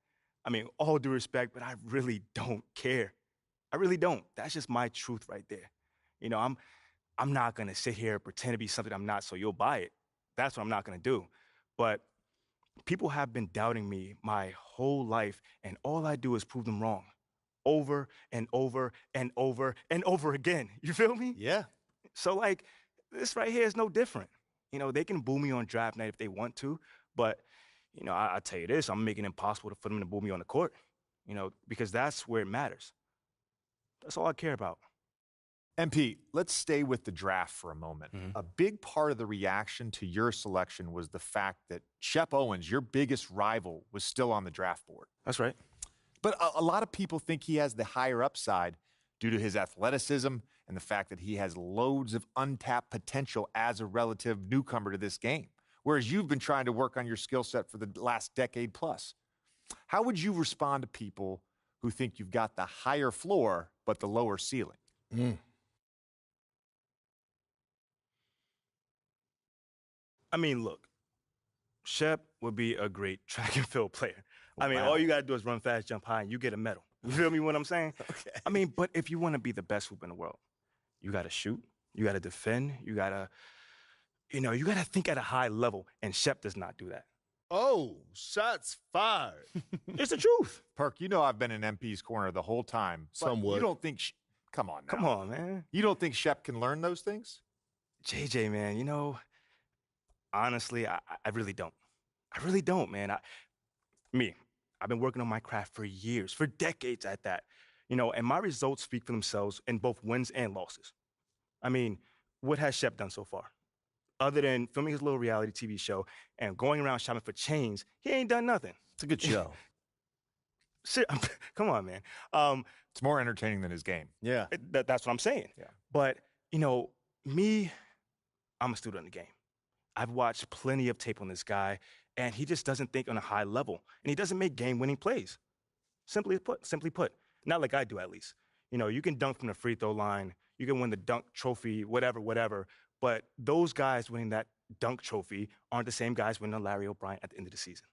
I mean, all due respect, but I really don't care. I really don't. That's just my truth right there. You know, I'm not going to sit here and pretend to be something I'm not so you'll buy it. That's what I'm not going to do. But people have been doubting me my whole life, and all I do is prove them wrong. Over and over and over and over again. You feel me? Yeah. So, like, this right here is no different. You know, they can boo me on draft night if they want to, but, you know, I tell you this, I'm making it impossible for them to boo me on the court, you know, because that's where it matters. That's all I care about. MP, let's stay with the draft for a moment. A big part of the reaction to your selection was the fact that Shep Owens, your biggest rival, was still on the draft board. That's right. But a lot of people think he has the higher upside due to his athleticism and the fact that he has loads of untapped potential as a relative newcomer to this game, whereas you've been trying to work on your skill set for the last decade plus. How would you respond to people who think you've got the higher floor but the lower ceiling? I mean, look, Shep would be a great track and field player. I mean, Wow. all you got to do is run fast, jump high, and you get a medal. You feel me what I'm saying? Okay. I mean, but if you want to be the best hoop in the world, you got to shoot, you got to defend, you got to, you know, you got to think at a high level, and Shep does not do that. Oh, shots fired. It's the truth. Perk, you know I've been in MP's corner the whole time. But Somewhat. You don't think... Come on now. Come on, man. You don't think Shep can learn those things? JJ, man, you know, honestly, I really don't. I really don't, man. I've been working on my craft for years, for decades at that. You know, and my results speak for themselves in both wins and losses. I mean, what has Shep done so far? Other than filming his little reality TV show and going around shopping for chains, he ain't done nothing. It's a good show. Shit, come on, man. It's more entertaining than his game. Yeah. That's what I'm saying. Yeah. But, you know, I'm a student of the game. I've watched plenty of tape on this guy, and he just doesn't think on a high level, and he doesn't make game-winning plays. Simply put, not like I do at least. You know, you can dunk from the free throw line, you can win the dunk trophy, whatever, but those guys winning that dunk trophy aren't the same guys winning a Larry O'Brien at the end of the season.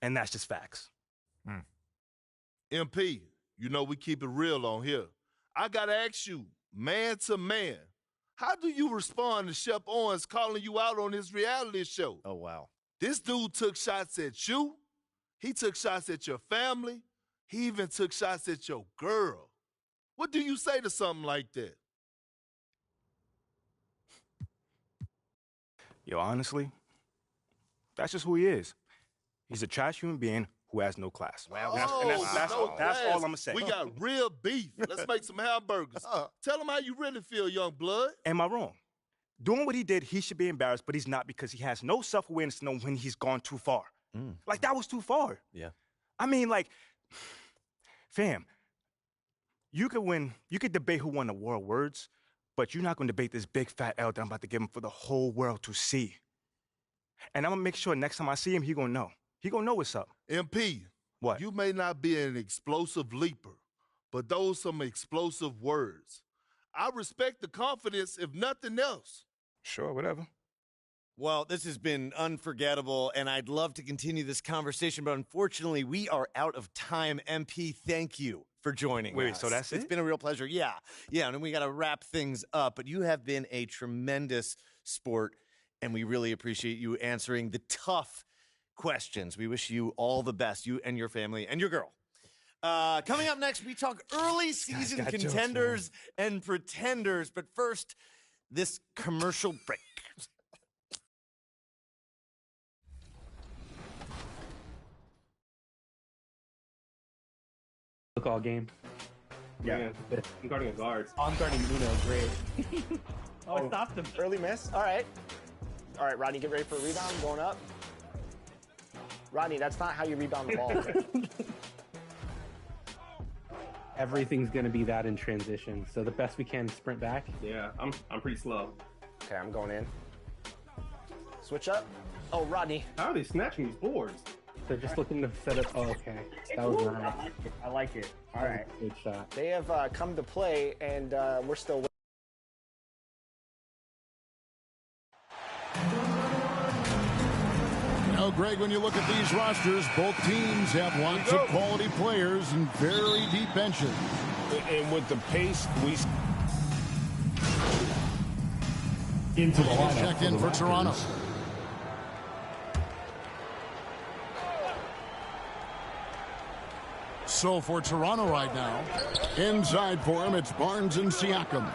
And that's just facts. MP, you know we keep it real on here. I got to ask you, man to man, how do you respond to Shep Owens calling you out on his reality show? Oh, wow. This dude took shots at you. He took shots at your family. He even took shots at your girl. What do you say to something like that? Yo, honestly, that's just who he is. He's a trash human being who has no class. That's all I'm going to say. We got real beef. Let's make some hamburgers. Tell him how you really feel, young blood. Am I wrong? Doing what he did, he should be embarrassed, but he's not because he has no self-awareness to know when he's gone too far. Like, that was too far. Yeah. I mean, like, fam, you could debate who won the war of words, but you're not going to debate this big fat L that I'm about to give him for the whole world to see. And I'm going to make sure next time I see him, he going to know. He going to know what's up. MP, what? You may not be an explosive leaper, but those some explosive words. I respect the confidence, if nothing else. Sure, whatever. Well, this has been unforgettable, and I'd love to continue this conversation, but unfortunately, we are out of time. MP, thank you for joining us. Wait, so that's it? It's been a real pleasure. Yeah, and then we got to wrap things up, but you have been a tremendous sport, and we really appreciate you answering the tough questions. We wish you all the best, you and your family and your girl. Coming up next, we talk early season contenders and pretenders, but first, this commercial break. Look all game. Yeah. I'm guarding a guard. I'm guarding Nuno, great. Oh, I stopped him. Early miss. All right. All right, Rodney, get ready for a rebound. Going up. Rodney, that's not how you rebound the ball. Everything's going to be that in transition. So the best we can sprint back. Yeah, I'm pretty slow. Okay, I'm going in. Switch up. Oh, Rodney. How are they snatching these boards? They're just looking to set up. Oh, okay. That was nice. I like it. All right. Good shot. They have come to play, and we're still waiting. Now, Greg, when you look at these rosters, both teams have lots of quality players and very deep benches. And with the pace, we... Into the lineup. Checked in for Toronto. So for Toronto right now, inside for him, it's Barnes and Siakam.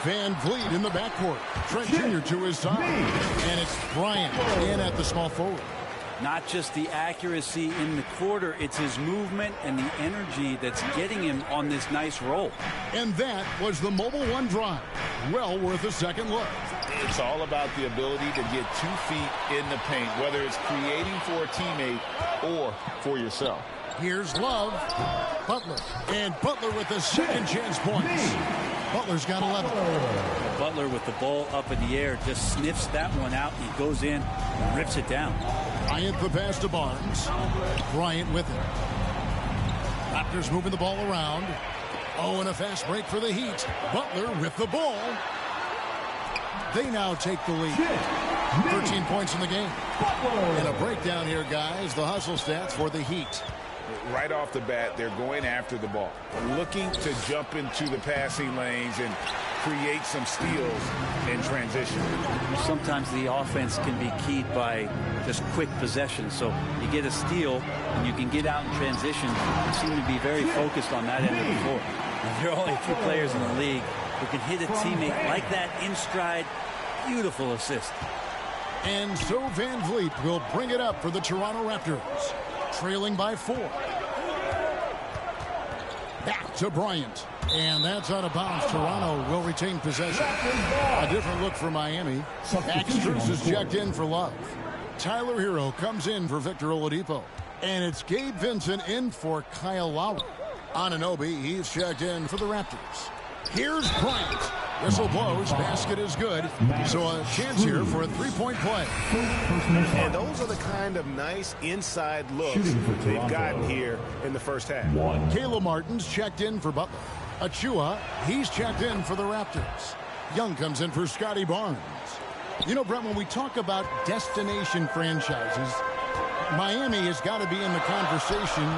Van Vliet in the backcourt. Trent Jr. to his side. And it's Bryant in at the small forward. Not just the accuracy in the quarter, it's his movement and the energy that's getting him on this nice roll. And that was the Mobile One drive. Well worth a second look. It's all about the ability to get 2 feet in the paint, whether it's creating for a teammate or for yourself. Here's Love, Butler, and Butler with the second chance points. Butler's got 11. Butler with the ball up in the air just sniffs that one out. He goes in and rips it down. Bryant the pass to Barnes. Bryant with it. Raptors moving the ball around. Oh, and a fast break for the Heat. Butler with the ball. They now take the lead. 13 points in the game. And a breakdown here, guys. The hustle stats for the Heat. Right off the bat, they're going after the ball, looking to jump into the passing lanes and create some steals in transition. Sometimes the offense can be keyed by just quick possession. So you get a steal and you can get out in transition. You seem to be very focused on that end of the floor. And there are only a few players in the league who can hit a teammate like that in stride. Beautiful assist. And so Van Vliet will bring it up for the Toronto Raptors, trailing by 4. Back to Bryant. And that's out of bounds. Toronto will retain possession. A different look for Miami. Strus is checked in for Love. Tyler Hero comes in for Victor Oladipo. And it's Gabe Vincent in for Kyle Lowry. Anunoby, he's checked in for the Raptors. Here's Bryant. Whistle blows. Basket is good. So a chance here for a three-point play. And those are the kind of nice inside looks they've gotten here in the first half. Caleb Martin's checked in for Butler. Achua, he's checked in for the Raptors. Young comes in for Scotty Barnes. You know, Brent, when we talk about destination franchises, Miami has got to be in the conversation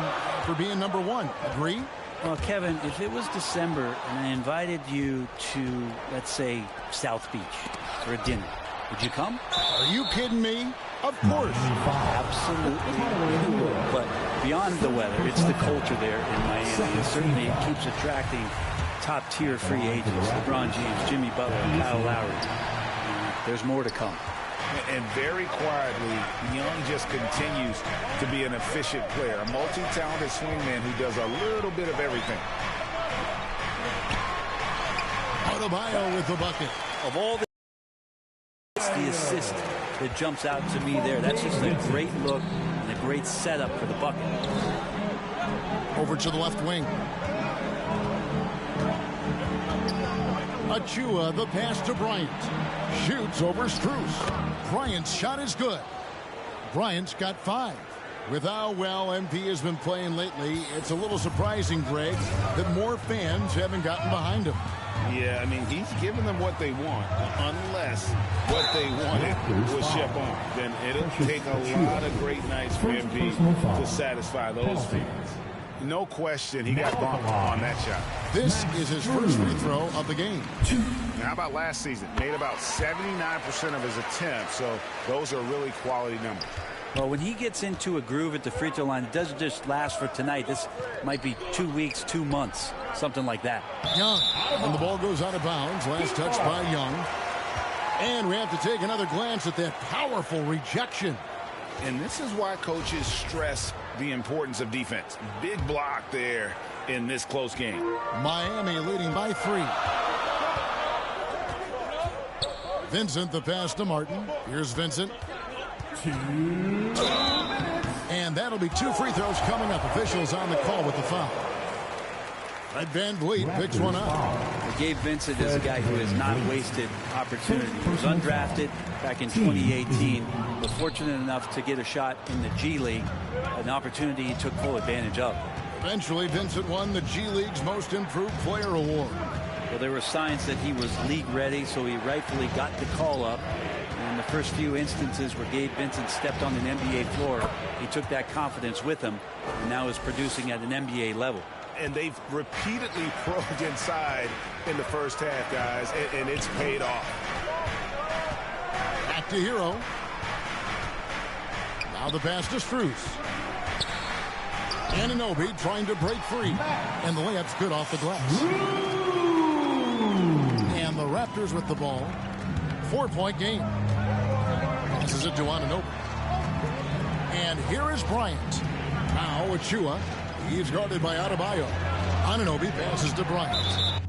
for being number 1. Agree? Well, Kevin, if it was December and I invited you to, let's say, South Beach for a dinner, would you come? Are you kidding me? Of course. Absolutely you would. But beyond the weather, it's the culture there in Miami. And certainly it keeps attracting top-tier free agents. LeBron James, Jimmy Butler, Kyle Lowry. There's more to come. And very quietly, Young just continues to be an efficient player, a multi-talented swingman who does a little bit of everything. Adebayo with the bucket. Of all it's the assist that jumps out to me there. That's just a great look and a great setup for the bucket. Over to the left wing. Achua, the pass to Bryant. Shoots over Strus. Bryant's shot is good. Bryant's got 5. With how well MP has been playing lately, it's a little surprising, Greg, that more fans haven't gotten behind him. Yeah, I mean, he's giving them what they want, unless what they wanted was Shep on. Then it'll take a lot of great nights for MP to satisfy those fans. No question, he got bumped on that shot. This is his first free throw of the game. Now, how about last season? Made about 79% of his attempts, so those are really quality numbers. Well, when he gets into a groove at the free throw line, it doesn't just last for tonight. This might be 2 weeks, 2 months, something like that. Young, and the ball goes out of bounds. Last touch by Young. And we have to take another glance at that powerful rejection. And this is why coaches stress the importance of defense. Big block there in this close game. Miami leading by 3. Vincent the pass to Martin. Here's Vincent. 2 minutes. And that'll be 2 free throws coming up. Officials on the call with the foul. Red Van Vliet picks one up. Gabe Vincent is a guy who has not wasted opportunity. He was undrafted back in 2018, but fortunate enough to get a shot in the G League, an opportunity he took full advantage of. Eventually, Vincent won the G League's Most Improved Player Award. Well, there were signs that he was league ready, so he rightfully got the call up. And the first few instances where Gabe Vincent stepped on an NBA floor, he took that confidence with him and now is producing at an NBA level. And they've repeatedly probed inside in the first half, guys, and it's paid off. Back to Hero. Now the pass to Strus. Anunoby trying to break free. And the layup's good off the glass. And the Raptors with the ball. 4-point game. Passes it to Anunoby. And here is Bryant. Now Achua. He's guarded by Adebayo. Anunoby passes to Bryant.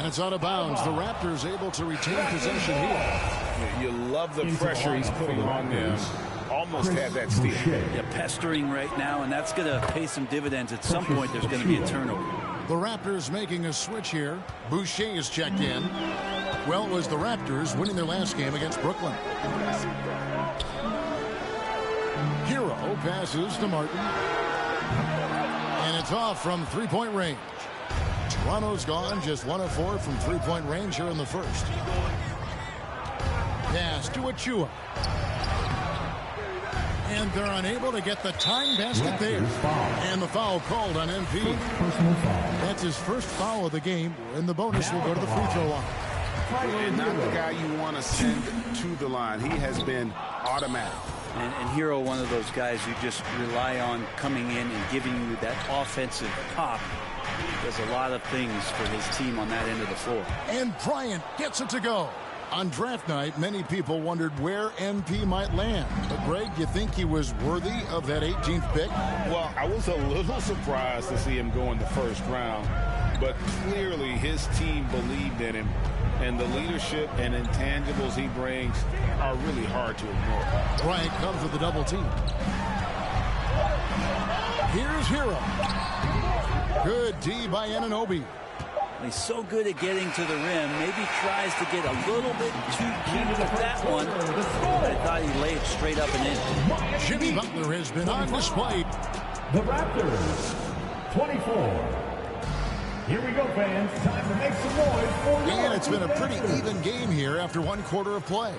And it's out of bounds. The Raptors able to retain possession here. You love the pressure he's putting on them. Almost had that steal. Yeah, pestering right now, and that's going to pay some dividends. At some point, there's going to be a turnover. The Raptors making a switch here. Boucher is checked in. Well, it was the Raptors winning their last game against Brooklyn. Hero passes to Martin. And it's off from three-point range. Toronto's gone just 1 of 4 from three-point range here in the first. Pass to Achua. And they're unable to get the tying basket there. And the foul called on MP. That's his first foul of the game, and the bonus will go to the free throw line. And not the guy you want to send to the line. He has been automatic. And Hero, one of those guys you just rely on coming in and giving you that offensive pop. Does a lot of things for his team on that end of the floor. And Bryant gets it to go. On draft night, many people wondered where MP might land. But, Greg, you think he was worthy of that 18th pick? Well, I was a little surprised to see him go in the first round. But clearly his team believed in him. And the leadership and intangibles he brings are really hard to ignore. Bryant comes with the double team. Here's Hero. Good D by Anunoby. He's so good at getting to the rim. Maybe tries to get a little bit too deep with that one. I thought he laid straight up and in. Jimmy Butler has been on display. The Raptors, 24. Here we go, fans. Time to make some noise for you. And it's been a pretty even game here after 1 quarter of play.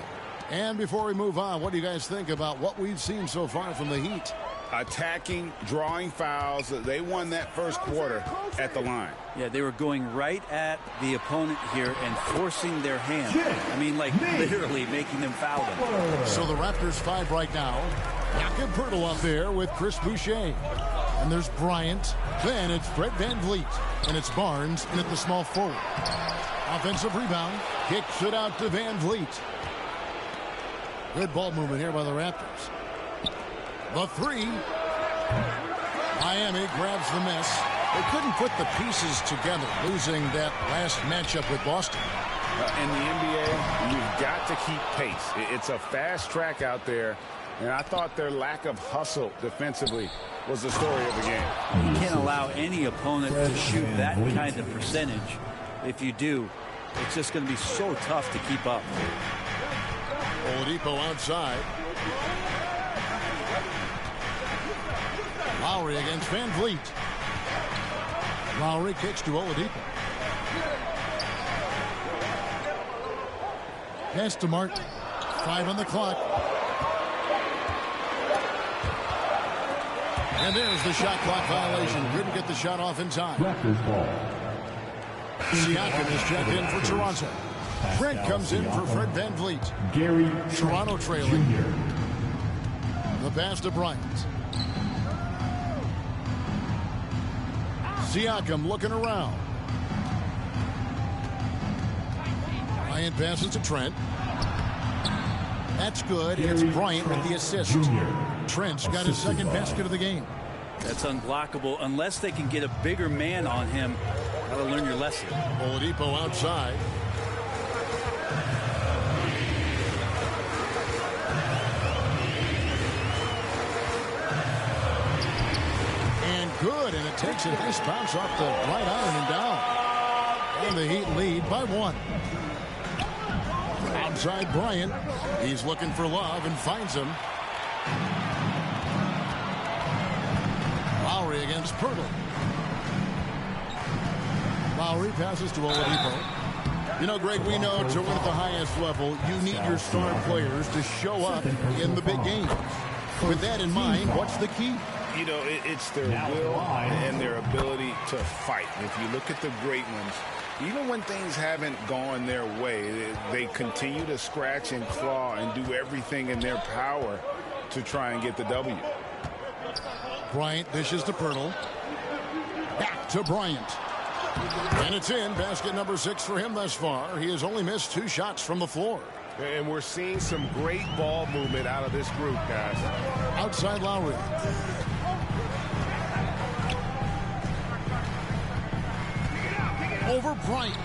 And before we move on, what do you guys think about what we've seen so far from the Heat? Attacking, drawing fouls. They won that first quarter at the line. Yeah, they were going right at the opponent here and forcing their hand. I mean, like literally making them foul them. So the Raptors 5 right now. Jakob Poeltl up there with Chris Boucher. And there's Bryant. Then it's Fred VanVleet. And it's Barnes in at the small forward. Offensive rebound. Kicks it out to VanVleet. Good ball movement here by the Raptors. The 3. Miami grabs the miss. They couldn't put the pieces together, losing that last matchup with Boston. In the NBA, you've got to keep pace. It's a fast track out there, and I thought their lack of hustle defensively was the story of the game. You can't allow any opponent to shoot that kind of percentage. If you do, it's just going to be so tough to keep up. Oladipo outside. Lowry against VanVleet. Lowry kicks to Oladipo. Pass to Martin. 5 on the clock. And there's the shot clock violation. Couldn't get the shot off in time. Siakam is checked in for Toronto. Brent comes in for Fred VanVleet. Gary Toronto trailing. The pass to Bryant. Siakam looking around. Bryant passes to Trent. That's good. It's Bryant with the assist. Trent's got his second basket of the game. That's unblockable unless they can get a bigger man on him. Gotta learn your lesson. Oladipo outside. And good, and it takes a nice bounce off the right iron and down. And the Heat lead by 1. Outside Bryant. He's looking for Love and finds him. Lowry against Poeltl. Lowry passes to Oladipo. You know, Greg, we know to win at the highest level, you need your star players to show up in the big games. With that in mind, what's the key? You know, it's their will and their ability to fight. If you look at the great ones, even when things haven't gone their way, they continue to scratch and claw and do everything in their power to try and get the W. Bryant dishes to Poeltl. Back to Bryant. And it's in. Basket number 6 for him thus far. He has only missed 2 shots from the floor. And we're seeing some great ball movement out of this group, guys. Outside Lowry. Over Bryant.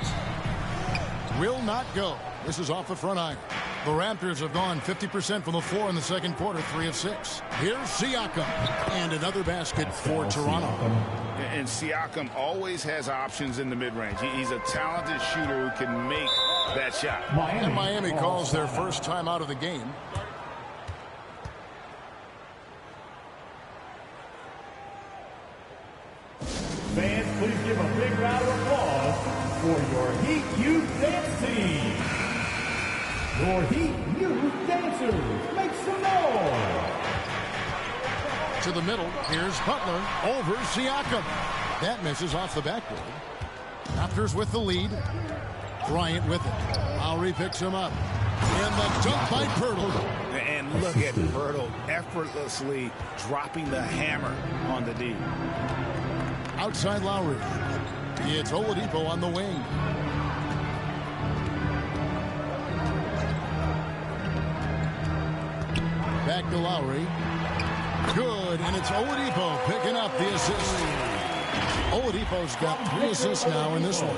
will not go. This is off the front iron. The Raptors have gone 50% from the floor in the second quarter, 3 of 6. Here's Siakam, and another basket for Toronto. And Siakam always has options in the mid-range. He's a talented shooter who can make that shot. And Miami calls their first time out of the game. Fans, please give a big round of applause for your Heat Youth Dance Team. Your Heat Youth Dancers, make some noise. To the middle, here's Butler over Siakam. That misses off the backboard. Raptors with the lead. Bryant with it. Lowry picks him up. And the dunk by Pirtle. And look at Pirtle effortlessly dropping the hammer on the D. Outside Lowry. It's Oladipo on the wing. Back to Lowry. Good, and it's Oladipo picking up the assist. Oladipo's got 3 assists now in this one.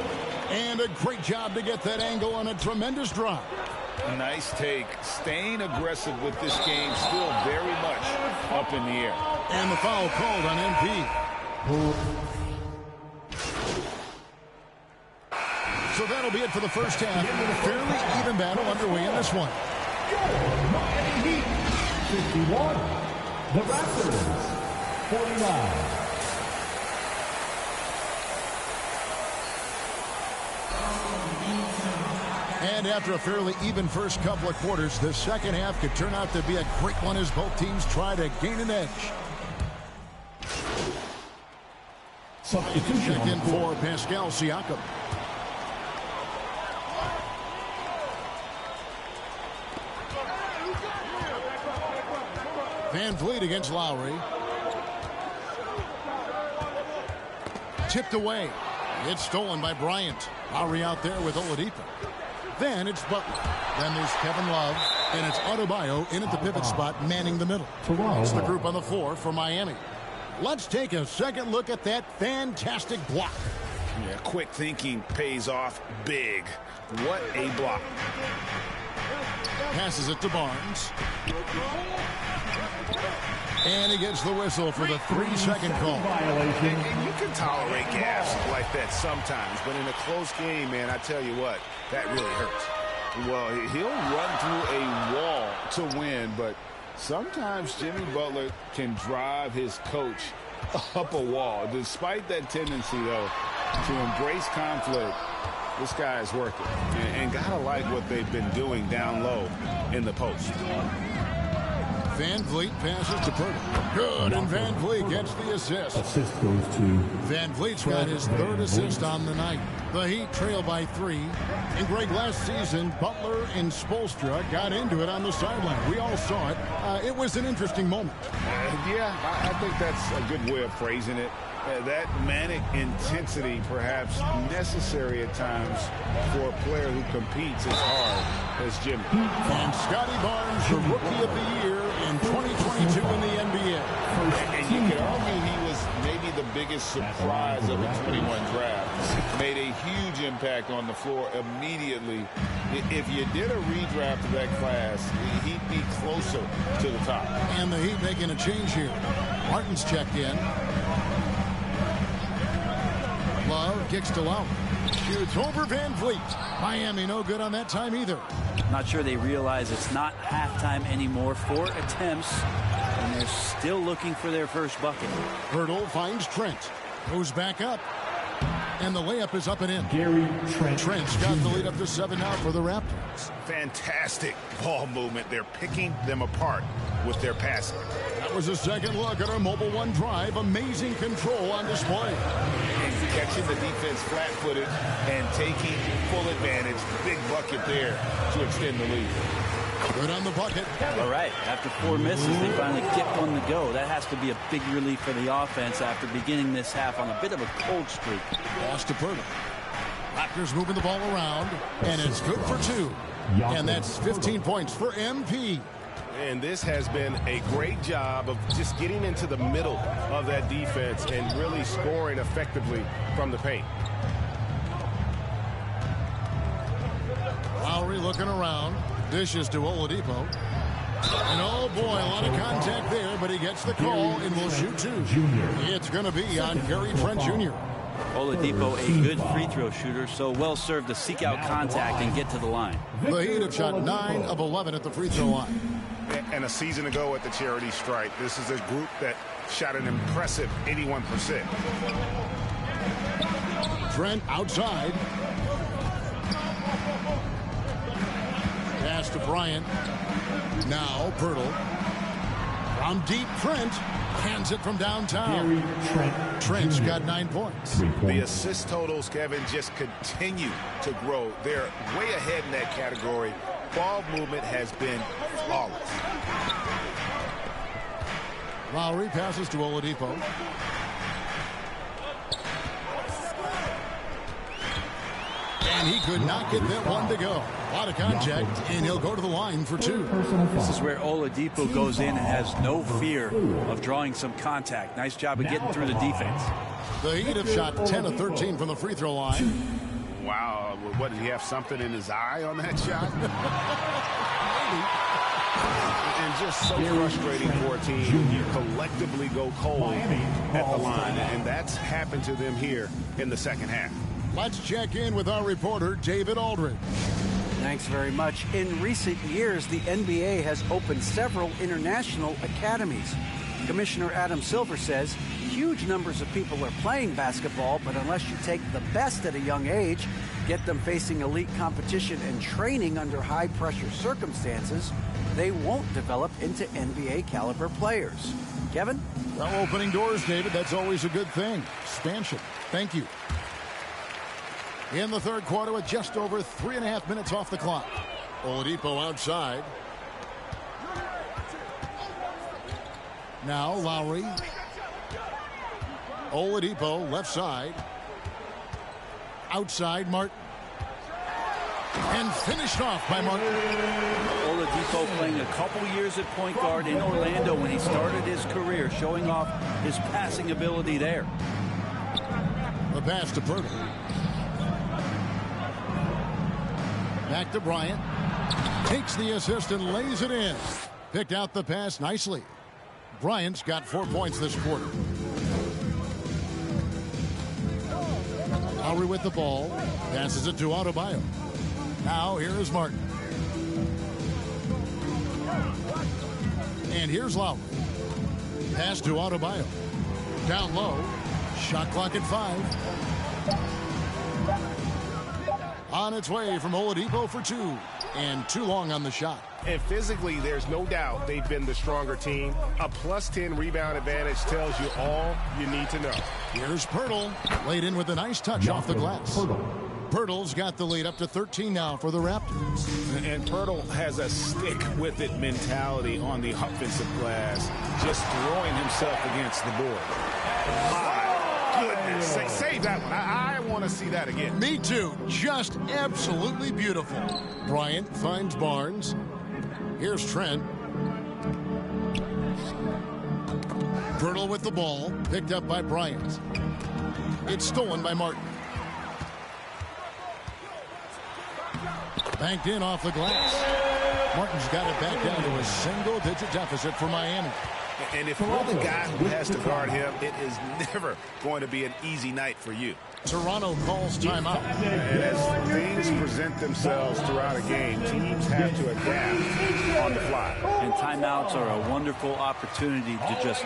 And a great job to get that angle on a tremendous drop. Nice take. Staying aggressive with this game, still very much up in the air. And the foul called on MP. So that'll be it for the first half. Fairly even battle underway in this one. Miami Heat, 51. The Raptors, 49. And after a fairly even first couple of quarters, the second half could turn out to be a great one as both teams try to gain an edge. Substitution check in for Pascal Siakam. Van Vliet against Lowry. Tipped away. It's stolen by Bryant. Lowry out there with Oladipo. Then it's Butler. Then there's Kevin Love. And it's Adebayo in at the pivot spot, manning the middle. It's the group on the floor for Miami. Let's take a second look at that fantastic block. Yeah, quick thinking pays off big. What a block. Passes it to Barnes. And he gets the whistle for the 3-second call. And you can tolerate gaps like that sometimes, but in a close game, man, I tell you what, that really hurts. Well, he'll run through a wall to win, but sometimes Jimmy Butler can drive his coach up a wall. Despite that tendency, though, to embrace conflict, this guy is working. And gotta like what they've been doing down low in the post. Van Vliet passes to Pirtle. Good, and Van Vliet gets the assist. Assist goes to Van Vliet's got his 3rd assist on the night. The Heat trail by 3. And Greg, last season, Butler and Spoelstra got into it on the sideline. We all saw it. It was an interesting moment. Yeah, I think that's a good way of phrasing it. That manic intensity, perhaps necessary at times for a player who competes as hard as Jimmy. And Scotty Barnes, the Rookie of the Year in 2022 in the NBA. And you could argue he was maybe the biggest surprise of the 21 draft. Made a huge impact on the floor immediately. If you did a redraft of that class, he'd be closer to the top. And the Heat making a change here. Martin's checked in. Love kicks to Lowry. Shoots over Van Vliet. Miami no good on that time either. Not sure they realize it's not halftime anymore. 4 attempts, and they're still looking for their first bucket. Pirtle finds Trent. Goes back up. And the layup is up and in. Gary Trent. Trent's got the lead up to 7 now for the Raptors. Fantastic ball movement. They're picking them apart with their passing. That was a second look at our Mobile One drive. Amazing control on display. And catching the defense flat-footed and taking full advantage. Big bucket there to extend the lead. Good on the bucket. All right, after 4 misses, they finally get one to go. That has to be a big relief for the offense after beginning this half on a bit of a cold streak. Lost to Pirtle. Raptors moving the ball around, and it's good for 2. And that's 15 points for MP. And this has been a great job of just getting into the middle of that defense and really scoring effectively from the paint. Lowry looking around. Dishes to Oladipo. And oh boy, a lot of contact there, but he gets the call and will shoot two. It's going to be on Gary Trent Jr. Oladipo, a good free throw shooter, so well served to seek out contact and get to the line. The Heat have shot 9 of 11 at the free throw line. And a season ago at the charity stripe, this is a group that shot an impressive 81%. Trent outside. Pass to Bryant. Now Pirtle. From deep, Trent hands it from downtown. Trent's got 9 points. The assist totals, Kevin, just continue to grow. They're way ahead in that category. Ball movement has been flawless. Lowry passes to Oladipo. And he could not get that one to go. A lot of contact, and he'll go to the line for 2. This is where Oladipo goes in and has no fear of drawing some contact. Nice job of getting through the defense. The Heat have shot 10 of 13 from the free throw line. Wow, what, did he have something in his eye on that shot? And just so frustrating for a team when you collectively go cold at the line, and that's happened to them here in the second half. Let's check in with our reporter, David Aldridge. Thanks very much. In recent years, the NBA has opened several international academies. Commissioner Adam Silver says huge numbers of people are playing basketball, but unless you take the best at a young age, get them facing elite competition and training under high-pressure circumstances, they won't develop into NBA-caliber players. Kevin? Well, opening doors, David, that's always a good thing. Expansion. Thank you. In the third quarter with just over 3.5 minutes off the clock. Oladipo outside. Now Lowry. Oladipo left side. Outside Martin. And finished off by Martin. Oladipo playing a couple years at point guard in Orlando when he started his career, showing off his passing ability there. The pass to Pirtle. Back to Bryant. Takes the assist and lays it in. Picked out the pass nicely. Bryant's got 4 points this quarter. Lowry with the ball. Passes it to Adebayo. Now here is Martin. And here's Lowry. Pass to Adebayo. Down low. Shot clock at 5. On its way from Oladipo for 2. And too long on the shot. And physically, there's no doubt they've been the stronger team. A +10 rebound advantage tells you all you need to know. Here's Pirtle. Laid in with a nice touch off the glass. Pirtle's got the lead up to 13 now for the Raptors. And Pirtle has a stick-with-it mentality on the offensive glass, just throwing himself against the board. My goodness. Save that one. I want to see that again. Me too. Just absolutely beautiful. Bryant finds Barnes. Here's Trent. Pirtle with the ball. Picked up by Bryant. It's stolen by Martin. Banked in off the glass. Martin's got it back down to a single-digit deficit for Miami. And if you're the guy who has to guard him, it is never going to be an easy night for you. Toronto calls timeout. And as things present themselves throughout a game, teams have to adapt on the fly. And timeouts are a wonderful opportunity to just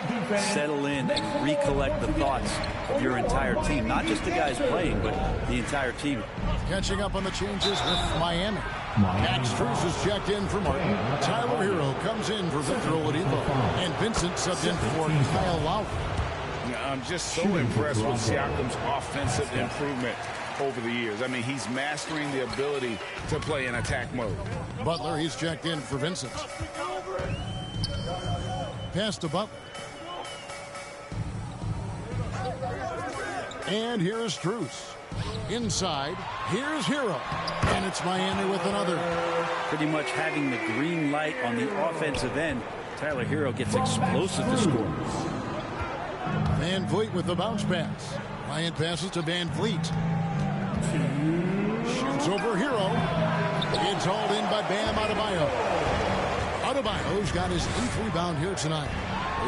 settle in and recollect the thoughts of your entire team. Not just the guys playing, but the entire team. Catching up on the changes with Miami. Max Strus is checked in for Martin. Tyler Hero comes in for Victor Oladipo. And Vincent subbed in for Kyle Lowry. I'm just so impressed with Siakam's offensive improvement over the years. I mean, he's mastering the ability to play in attack mode. Butler, he's checked in for Vincent. Pass to Butler. And here's Strus. Inside, here's Hero. And it's Miami with another. Pretty much having the green light on the offensive end, Tyler Hero gets explosive to score. Van Vliet with the bounce pass. Bryant passes to Van Vliet. Shoots over Hero. It It's hauled in by Bam Adebayo. Adebayo's got his 8th rebound here tonight.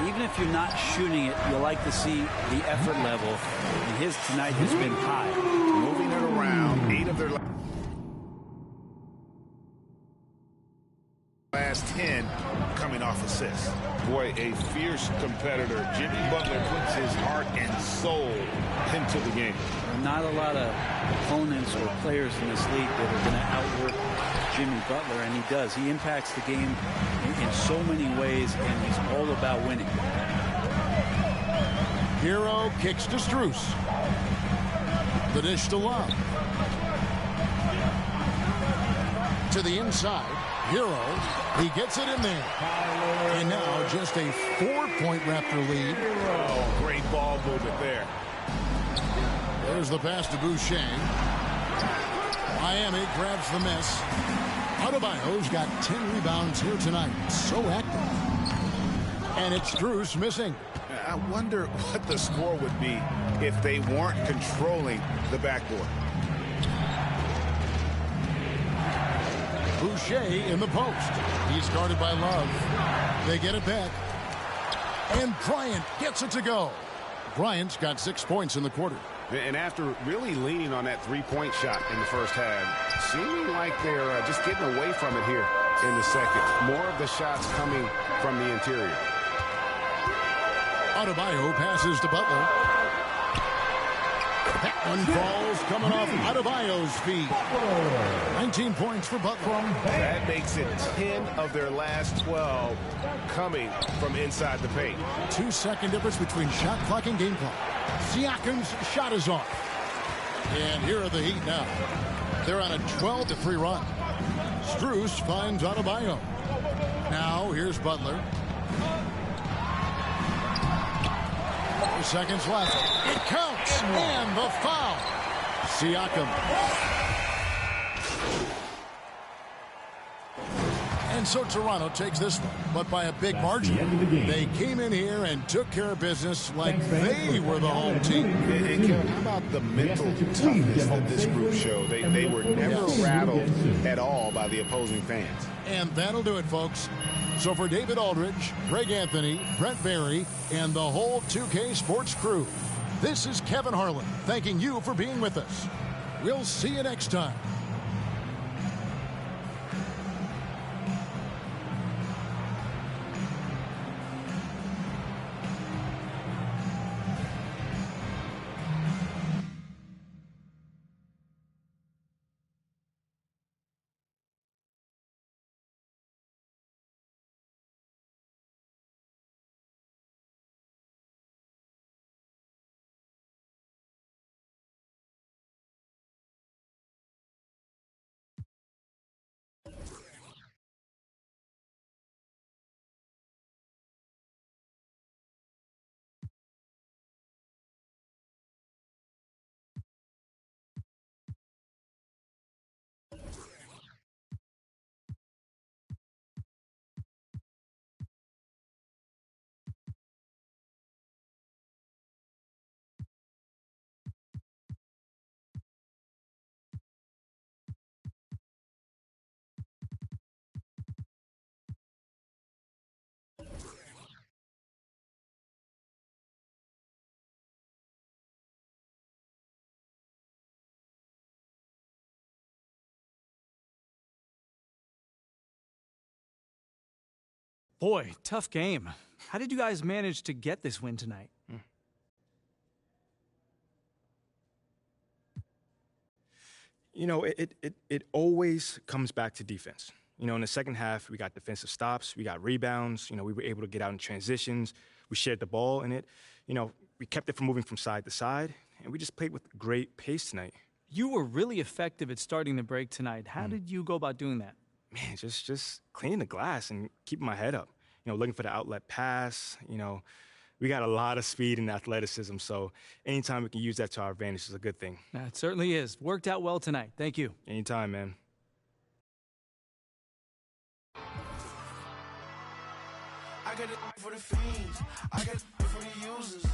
Even if you're not shooting it, you like to see the effort level. And his tonight has been high. Moving it around. 8 of their last 10 coming off assists. Boy, a fierce competitor. Jimmy Butler puts his heart and soul into the game. Not a lot of opponents or players in this league that are going to outwork Jimmy Butler, and he does. He impacts the game in so many ways, and he's all about winning. Hero kicks to Strus. The dish to Love. To the inside. Hero, he gets it in there. And now just a 4-point Raptor lead. Oh, great ball movement there. There's the pass to Boucher. Miami grabs the miss. Adebayo's got 10 rebounds here tonight. So active. And it's Strus missing. I wonder what the score would be if they weren't controlling the backboard. Boucher in the post. He's guarded by Love. They get it back. And Bryant gets it to go. Bryant's got 6 points in the quarter. And after really leaning on that three-point shot in the first half, seeming like they're just getting away from it here in the second. More of the shots coming from the interior. Adebayo passes to Butler. That one falls coming off Adebayo's feet. 19 points for Butler. That makes it 10 of their last 12 coming from inside the paint. 2-second difference between shot clock and game clock. Siakam's shot is off. And here are the Heat now. They're on a 12-3 run. Strus finds Adebayo. Now here's Butler. 4 seconds left. It counts. And the foul. Siakam. And so Toronto takes this one, but by a big margin. They came in here and took care of business like they were the home team. And Kevin, how about the mental toughness that this group showed? They were never rattled at all by the opposing fans. And that'll do it, folks. So for David Aldridge, Greg Anthony, Brent Barry, and the whole 2K Sports crew, this is Kevin Harlan thanking you for being with us. We'll see you next time. Boy, tough game. How did you guys manage to get this win tonight? You know, it always comes back to defense. You know, in the second half, we got defensive stops, we got rebounds. You know, we were able to get out in transitions. We shared the ball, and we kept it from moving from side to side, and we just played with great pace tonight. You were really effective at starting the break tonight. How did you go about doing that? Man, just cleaning the glass and keeping my head up. You know, looking for the outlet pass. You know, we got a lot of speed and athleticism, so anytime we can use that to our advantage is a good thing. It certainly is. Worked out well tonight. Thank you. Anytime, man. I got it for the fiends. I got it for the users.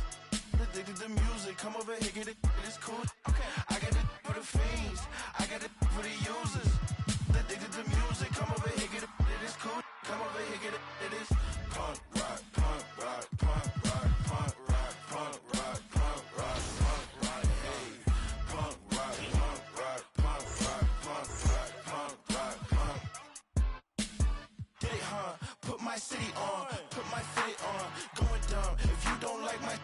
Addicted to music. Come over here, get it. It's cool. Okay. I got it for the fiends. I got it for the users. Addicted to music, come over here, get it. It is cool. Come over here, get it. It is punk rock, punk rock, punk rock, punk rock, punk rock, punk rock, punk rock, hey. Punk rock, punk rock, punk rock, punk rock, punk rock, punk. Get it, huh? Put my city on, put my fitted on. Going dumb. If you don't like my,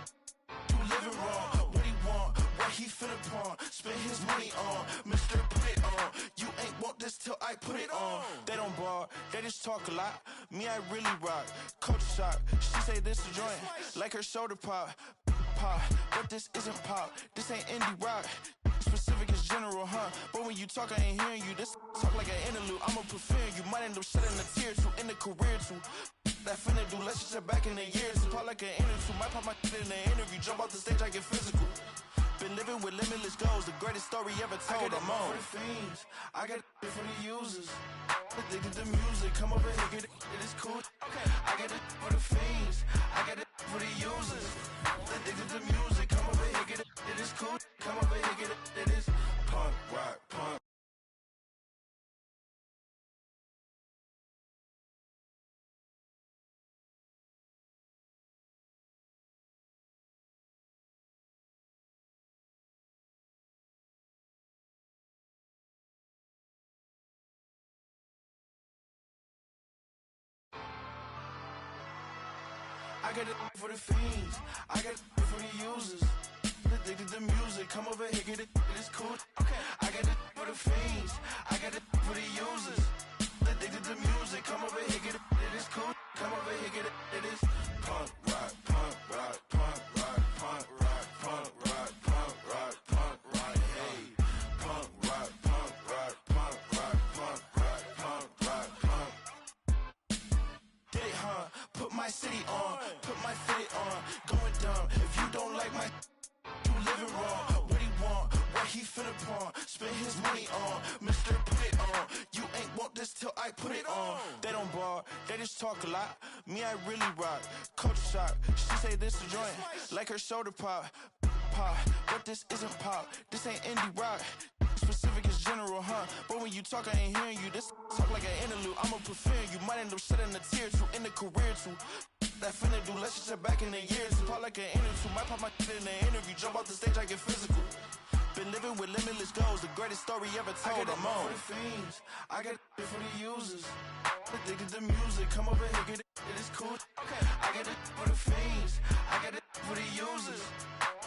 you living wrong. What he want? What he finna pawn? Spend his money on. Mr. Put it on. You ain't want this till I put it on. They don't bar, they just talk a lot. Me, I really rock. Coach shock. She say this a joint, like her shoulder pop. Pop, but this isn't pop. This ain't indie rock. Specific is general, huh? But when you talk, I ain't hearing you. This talk like an interlude. I'ma prefer you. Might end up shedding a tear too. In the career too. That finna do. Let's just sit back in the years. Pop like an interview. Might pop my in the interview. Jump off the stage, I get physical. Been living with limitless goals. The greatest story ever told. I'm on. For the fiends. I got it for the users. Addicted to music. Come over here, get it. It is cool. Okay. I got it for the fiends. I got it for the users. Addicted to music. Come over here, get it. It is cool. Come over here, get it. It is punk rock, punk. I got it for the fiends. I got it for the users. Addicted to music. Come over here, get it. It is cool. Okay. I got it for the fiends. I got it for the users. Addicted to music. Come over here, get it. It is cool. Come over here, get it. It is punk rock, punk rock, punk rock, punk rock, punk rock, punk rock, punk rock, hey. Punk rock, punk rock, punk rock, punk rock, punk rock, punk. Get it, huh? Put my city on, put my fit on. Going dumb. If you don't like my, you living wrong. What he want? What he finna pawn? Spend his money on. Mr. Put it on. You ain't want this till I put it on. They don't bar, they just talk a lot. Me, I really rock. Coach shock. She say this a joint, like her shoulder pop. Pop, but this isn't pop. This ain't indie rock. Specific is general, huh? But when you talk, I ain't hearing you. This talk like an interlude. I'ma prefer you. Might end up shedding a tear too. In the career too. That finna do. Let's just sit back in the years. Pop like an interview. Might pop my in the interview. Jump off the stage, I get physical. Been living with limitless goals. The greatest story ever told. I'm on. For the fiends. I got it for the users. Addicted to music. Come over here, get it. It is cool. Okay. I got it for the fiends. I got it for the users.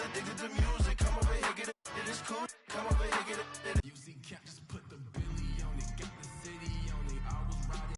Addicted to music. Come over here, get it. It is cool. Come over here, get it. You see, Cap just put the Billy on it, got the city on it. I was riding.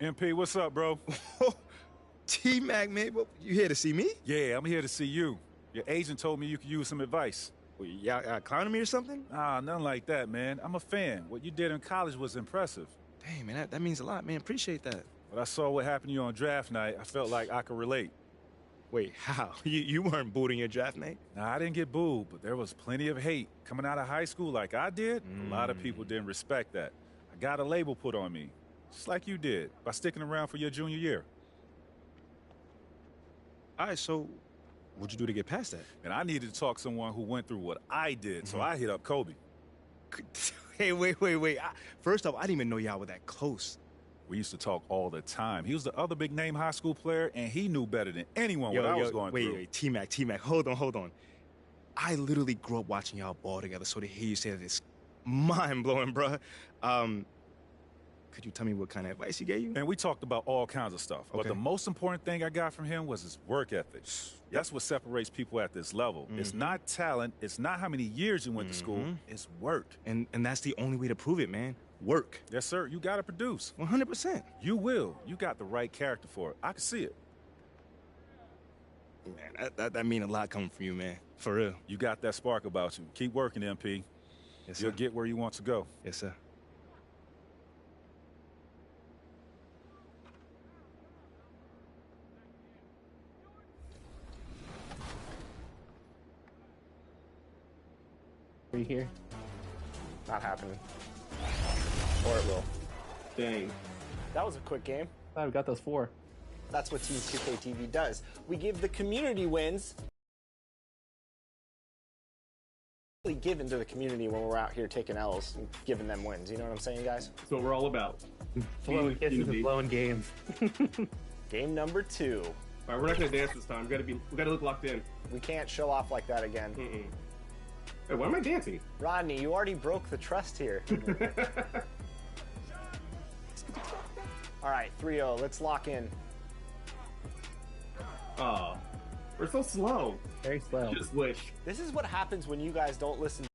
MP, what's up, bro? T-Mac, man, you here to see me? Yeah, I'm here to see you. Your agent told me you could use some advice. Y'all clowning me or something? Nah, nothing like that, man. I'm a fan. What you did in college was impressive. Dang, man, that means a lot, man. Appreciate that. But I saw what happened to you on draft night. I felt like I could relate. Wait, how? You weren't booed in your draft night? Nah, I didn't get booed, but there was plenty of hate. Coming out of high school like I did, a lot of people didn't respect that. I got a label put on me, just like you did, by sticking around for your junior year. All right, so what'd you do to get past that? And I needed to talk to someone who went through what I did, so I hit up Kobe. Hey, wait. First off, I didn't even know y'all were that close. We used to talk all the time. He was the other big-name high school player, and he knew better than anyone what I was going through. Wait, T-Mac, hold on. I literally grew up watching y'all ball together, so to hear you say that is mind-blowing, bruh. Could you tell me what kind of advice he gave you? And we talked about all kinds of stuff. Okay. But the most important thing I got from him was his work ethic. That's what separates people at this level. It's not talent. It's not how many years you went to school. It's work. And that's the only way to prove it, man. Work. Yes, sir. You got to produce. 100%. You will. You got the right character for it. I can see it. Man, that mean a lot coming from you, man. For real. You got that spark about you. Keep working, MP. Yes, sir. You'll get where you want to go. Yes, sir. Are you here? Not happening. Or it will. Dang. That was a quick game. I got those 4. That's what Team 2K TV does. We give the community wins. Given to the community when we're out here taking L's and giving them wins. You know what I'm saying, guys? That's what we're all about. Blowing kisses and blowing games. Game number 2. All right, we're not gonna dance this time. We gotta look locked in. We can't show off like that again. Hey, why am I dancing? Rodney, you already broke the trust here. All right, 3-0. Let's lock in. Oh, we're so slow. Very slow. Just wish. This is what happens when you guys don't listen.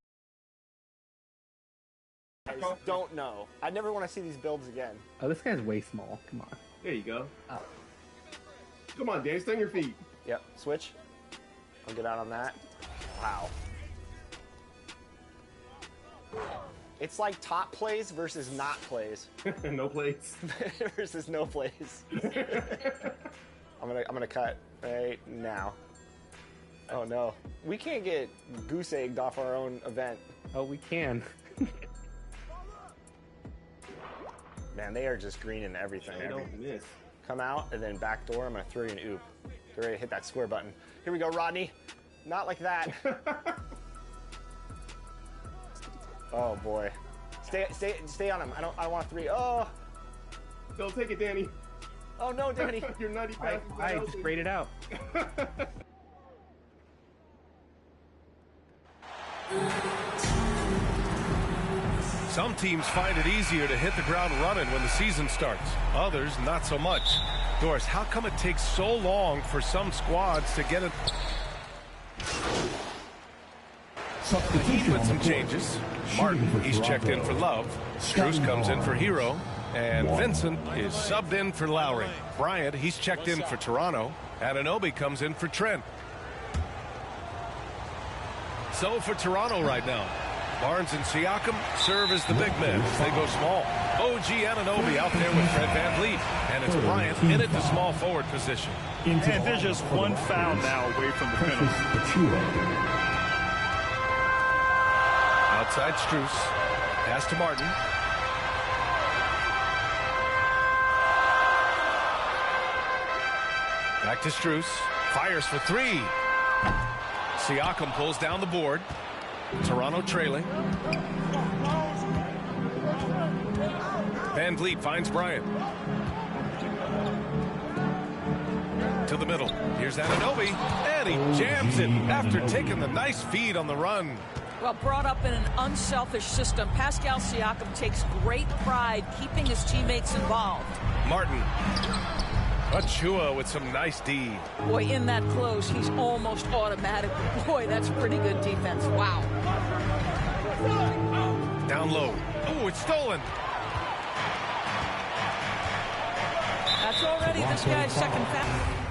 You guys don't know. I never want to see these builds again. Oh, this guy's way small. Come on. There you go. Oh. Come on, Dan, stay on your feet. Yep, switch. I'll get out on that. Wow. It's like top plays versus not plays. No plays. Versus no plays. I'm gonna cut right now. Oh no. We can't get goose egged off our own event. Oh, we can. Man, they are just greening everything. They don't miss. Come out and then back door. I'm gonna throw you an oop. Get ready to hit that square button. Here we go, Rodney. Not like that. Oh boy. Stay on him. I want 3. Oh. Don't take it, Danny. Oh no, Danny. You're nutty passes. I just sprayed it out. Some teams find it easier to hit the ground running when the season starts. Others, not so much. Doris, how come it takes so long for some squads to get it? The Heat with some changes. Martin, he's checked in for Love. Strus comes in for Hero. And Vincent is subbed in for Lowry. Bryant, he's checked in for Toronto. Anunoby comes in for Trent. So for Toronto right now, Barnes and Siakam serve as the big men as they go small. OG Anunoby out there with Fred VanVleet. And it's Bryant in at the small forward position. And there's just one foul now away from the penalty. Outside Strus. Pass to Martin. Back to Strus. Fires for 3. Siakam pulls down the board. Toronto trailing. VanVleet finds Bryant. To the middle. Here's Anunoby. And he jams it after taking the nice feed on the run. Well, brought up in an unselfish system, Pascal Siakam takes great pride keeping his teammates involved. Martin. Achua with some nice D. Boy, in that close, he's almost automatic. Boy, that's pretty good defense. Wow. Down low. Oh, it's stolen. That's already this guy's second foul.